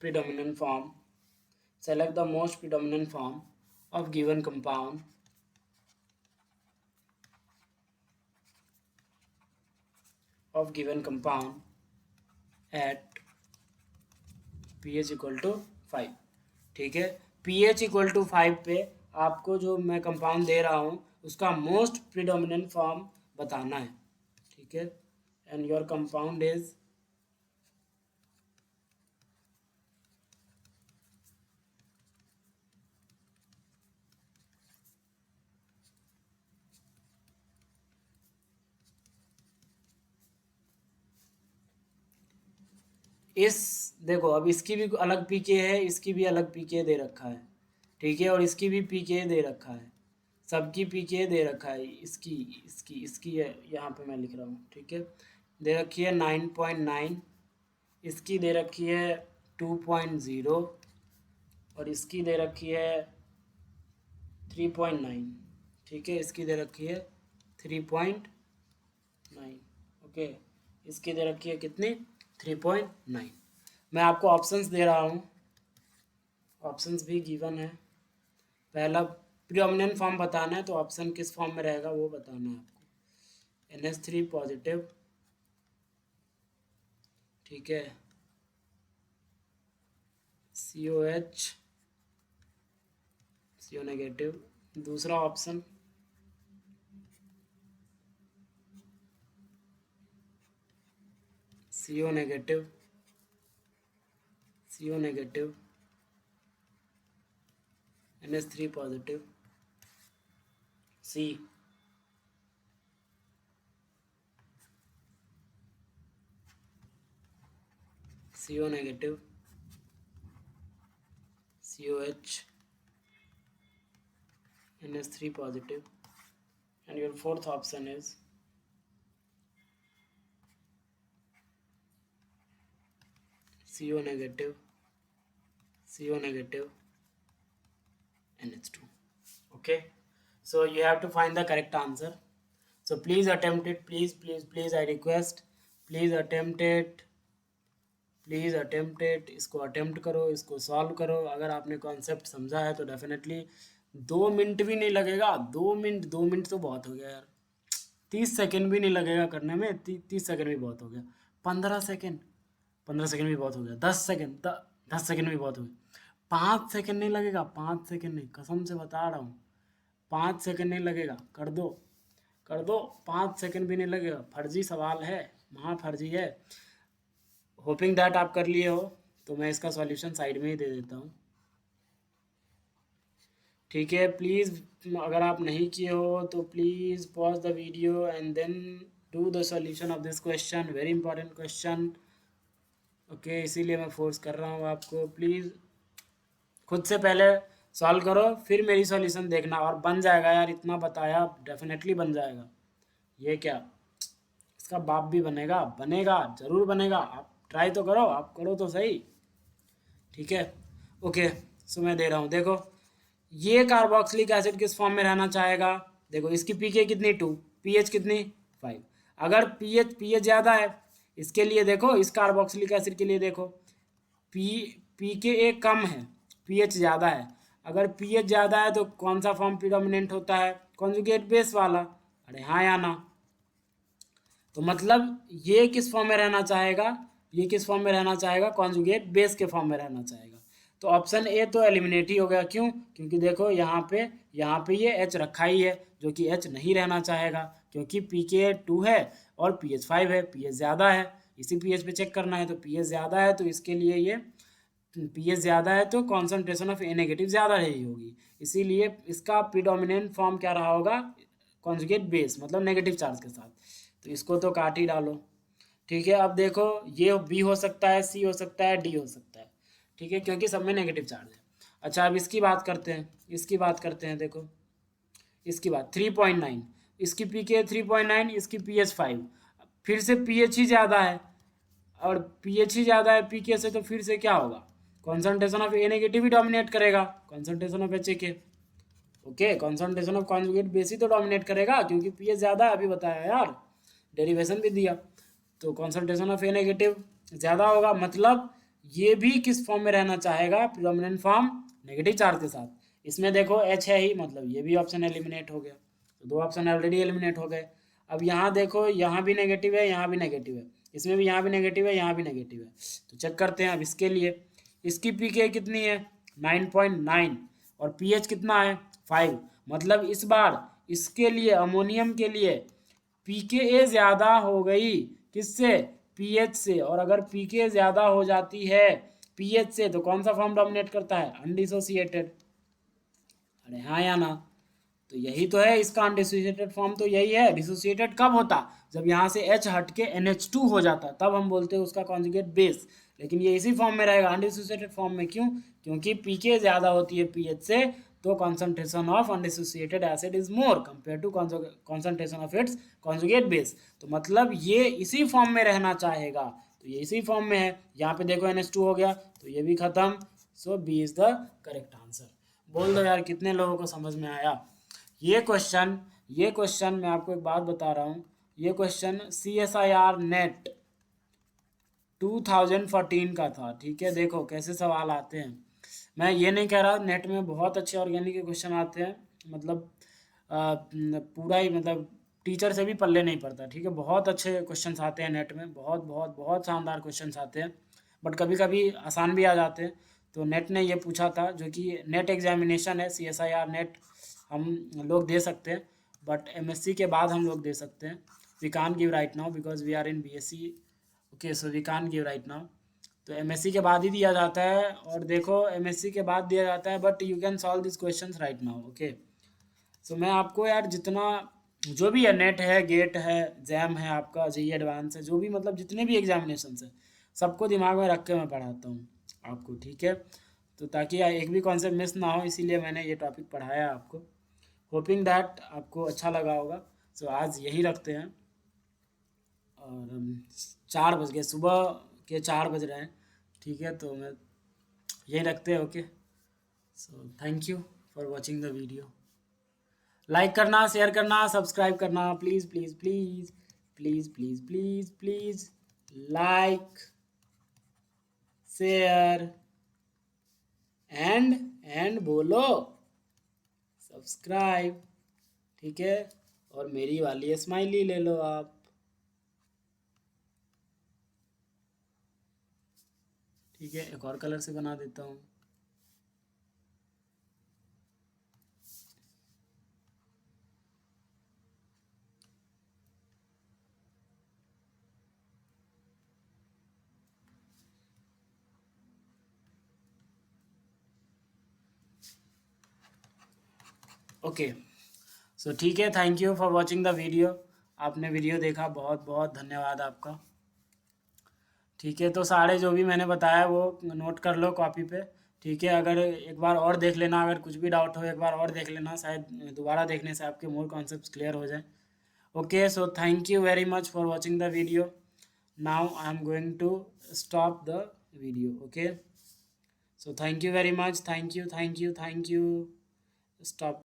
predominant form, select the most predominant form of given compound at pH equal to 5, ठीक है। pH इक्वल टू 5 पे आपको जो मैं कंपाउंड दे रहा हूँ उसका मोस्ट प्रीडोमिनेंट फॉर्म बताना है, ठीक है। एंड योर कंपाउंड इज इस, देखो अब इसकी भी अलग पीके है, इसकी भी अलग पीके दे रखा है, ठीक है, और इसकी भी पीके दे रखा है, सबकी पीके दे रखा है, इसकी इसकी इसकी है, यहाँ पे मैं लिख रहा हूँ, ठीक है, दे रखी है 9.9, इसकी दे रखी है 2.0 और इसकी दे रखी है 3.9, ठीक है, इसकी दे रखी है 3.9, ओके, इसकी दे रखी है कितनी 3.9। मैं आपको ऑप्शंस दे रहा हूँ, ऑप्शंस भी गिवन है। पहला प्रीडोमिनेंट फॉर्म बताना है तो ऑप्शन किस फॉर्म में रहेगा वो बताना है आपको। NH3 पॉजिटिव, ठीक है, COH CO नेगेटिव, दूसरा option CO negative, CO negative, NH3 positive, C, CO negative, COH, NH3 positive, and your fourth option is CO negative, CO negative, NH2. Okay, so you have to find the correct answer. So please attempt it, please I request, please attempt it, please attempt it, इसको attempt करो, इसको solve करो। अगर आपने concept समझा है तो definitely 2 minute भी नहीं लगेगा, 2 मिनट तो बहुत हो गया यार, 30 सेकेंड भी नहीं लगेगा करने में, 30 सेकेंड भी बहुत हो गया, 15 सेकेंड, 15 सेकेंड भी बहुत हो गया, 10 सेकेंड, 10 सेकेंड भी बहुत हो गया, 5 सेकेंड नहीं लगेगा, 5 सेकेंड नहीं, कसम से बता रहा हूँ 5 सेकेंड नहीं लगेगा, कर दो कर दो, 5 सेकेंड भी नहीं लगेगा। फर्जी सवाल है, महा फर्जी है। होपिंग दैट आप कर लिए हो, तो मैं इसका सॉल्यूशन साइड में ही दे देता हूँ, ठीक है। प्लीज़ अगर आप नहीं किए हो तो please pause the video and then do the solution of this question, very important question, okay, इसीलिए मैं फोर्स कर रहा हूँ आपको। प्लीज़ खुद से पहले सॉल्व करो, फिर मेरी सॉल्यूशन देखना, और बन जाएगा यार, इतना बताया, डेफिनेटली बन जाएगा। ये क्या, इसका बाप भी बनेगा, बनेगा, ज़रूर बनेगा, आप ट्राई तो करो, आप करो तो सही, ठीक है। ओके, सो मैं दे रहा हूँ, देखो ये कार्बोक्सिलिक एसिड किस फॉर्म में रहना चाहेगा, देखो इसकी पीके कितनी 2, पीएच कितनी 5, अगर पीएच ज़्यादा है, इसके लिए देखो, इस कार्बोक्सिलिक एसिड के लिए देखो, पीके एक कम है, पीएच ज़्यादा है, अगर पीएच ज़्यादा है तो कौन सा फॉर्म प्रीडोमिनेंट होता है, कॉन्जुगेट बेस वाला, अरे हाँ या ना, तो मतलब ये किस फॉर्म में रहना चाहेगा, ये किस फॉर्म में रहना चाहेगा, कॉन्जुगेट बेस के फॉर्म में रहना चाहेगा। तो ऑप्शन ए तो एलिमिनेट ही हो गया, क्यों, क्योंकि देखो यहाँ पे ये एच रखा ही है, जो कि एच नहीं रहना चाहेगा, क्योंकि पीके 2 है और पीएच 5 है, पीएच ज़्यादा है, इसी पीएच पे चेक करना है, तो पीएच ज़्यादा है, तो इसके लिए ये पीएच ज़्यादा है तो कॉन्सेंट्रेशन ऑफ ए नेगेटिव ज़्यादा रही होगी, इसीलिए इसका प्रीडोमिनेंट फॉर्म क्या रहा होगा, कॉन्जुगेट बेस, मतलब नेगेटिव चार्ज के साथ, तो इसको तो काट ही डालो, ठीक है। अब देखो ये बी हो सकता है, सी हो सकता है, डी हो सकता है, ठीक है, क्योंकि सब में नेगेटिव चार्ज है। अच्छा, अब इसकी बात करते हैं, इसकी बात करते हैं, देखो इसकी बात 3.9, इसकी पी के 3.9, इसकी पी एच 5, फिर से पी एच ही ज़्यादा है, और पी एच ही ज़्यादा है पी के से, तो फिर से क्या होगा, कॉन्सेंट्रेशन ऑफ ए नेगेटिव ही डोमिनेट करेगा, कॉन्सेंट्रेशन ऑफ एच ए के, okay, concentration of conjugate base ही तो डोमिनेट करेगा, क्योंकि पी एच ज़्यादा है, अभी बताया यार, डेरिवेशन भी दिया, तो कॉन्सेंट्रेशन ऑफ ए नेगेटिव ज़्यादा होगा, मतलब ये भी किस फॉर्म में रहना चाहेगा, प्रीडोमिनेंट फॉर्म नेगेटिव चार्ज के साथ। इसमें देखो एच है ही, मतलब ये भी ऑप्शन एलिमिनेट हो गया, तो 2 ऑप्शन ऑलरेडी एलिमिनेट हो गए। अब यहाँ देखो, यहाँ भी नेगेटिव है, यहाँ भी नेगेटिव है, इसमें भी यहाँ भी नेगेटिव है, यहाँ भी नेगेटिव है, तो चेक करते हैं अब इसके लिए, इसकी पी के कितनी है 9.9 और पी एच कितना है 5, मतलब इस बार इसके लिए अमोनियम के लिए पीके ज़्यादा हो गई, किससे, पीएच से, और अगर पीके ज़्यादा हो जाती है पीएच से तो कौन सा फॉर्म डोमिनेट करता है, अनडिसोसिएटेड, अरे हाँ या ना, तो यही तो है इसका अनडिसोसिएटेड फॉर्म, तो यही है। डिसोसिएटेड कब होता, जब यहाँ से H हट के NH2 हो जाता, तब हम बोलते हैं उसका कॉन्जुगेट बेस, लेकिन ये इसी फॉर्म में रहेगा, अनडिसोसिएटेड फॉर्म में। क्यों? क्योंकि पीके ज़्यादा होती है पीएच से, तो concentration of undissociated acid is more compare to concentration of its conjugate base. तो मतलब ये इसी फॉर्म में रहना चाहेगा, तो ये इसी फॉर्म में है। यहाँ पे देखो NH2 हो गया, तो ये भी खत्म। So B is the correct answer. बोल दो यार कितने लोगों को समझ में आया ये क्वेश्चन मैं आपको एक बात बता रहा हूँ, ये क्वेश्चन CSIR नेट 2014 का था। ठीक है, देखो कैसे सवाल आते हैं। मैं ये नहीं कह रहा, नेट में बहुत अच्छे ऑर्गेनिक के क्वेश्चन आते हैं, मतलब पूरा ही मतलब टीचर से भी पल्ले नहीं पड़ता। ठीक है, बहुत अच्छे क्वेश्चंस आते हैं नेट में, बहुत बहुत बहुत शानदार क्वेश्चंस आते हैं, बट कभी कभी आसान भी आ जाते हैं। तो नेट ने ये पूछा था, जो कि नेट एग्जामिनेशन है, CSIR नेट हम लोग दे सकते हैं, बट MSc के बाद हम लोग दे सकते हैं। We can give right now because we are in BSc। Okay, so we can give right now. तो MSc के बाद ही दिया जाता है, और देखो MSc के बाद दिया जाता है, but you can solve this questions right now. Okay, so मैं आपको यार जितना जो भी है, नेट है, गेट है, जैम है, आपका JEE एडवांस है, जो भी मतलब जितने भी एग्जामिनेशन है, सबको दिमाग में रख के मैं पढ़ाता हूँ आपको। ठीक है, तो ताकि एक भी कॉन्सेप्ट मिस ना हो, इसीलिए मैंने ये टॉपिक पढ़ाया आपको। होपिंग दैट आपको अच्छा लगा होगा। सो आज यही रखते हैं, और 4 बज गए, सुबह के 4 बज रहे हैं। ठीक है, तो मैं यही रखते हैं। Okay, so thank you for watching the video. Like करना, शेयर करना, सब्सक्राइब करना, please please please please please please please. Like, share and बोलो सब्सक्राइब। ठीक है, और मेरी वाली स्माइली ले लो आप। ठीक है, एक और कलर से बना देता हूँ। ओके, सो ठीक है, thank you for watching the video. आपने वीडियो देखा, बहुत बहुत धन्यवाद आपका। ठीक है, तो सारे जो भी मैंने बताया वो नोट कर लो कॉपी पे। ठीक है, अगर एक बार और देख लेना, अगर कुछ भी डाउट हो एक बार और देख लेना, शायद दोबारा देखने से आपके मोर कॉन्सेप्ट्स क्लियर हो जाए। Okay, so thank you very much for watching the video. Now I am going to stop the video. Okay, so thank you very much, thank you thank you thank you. Stop.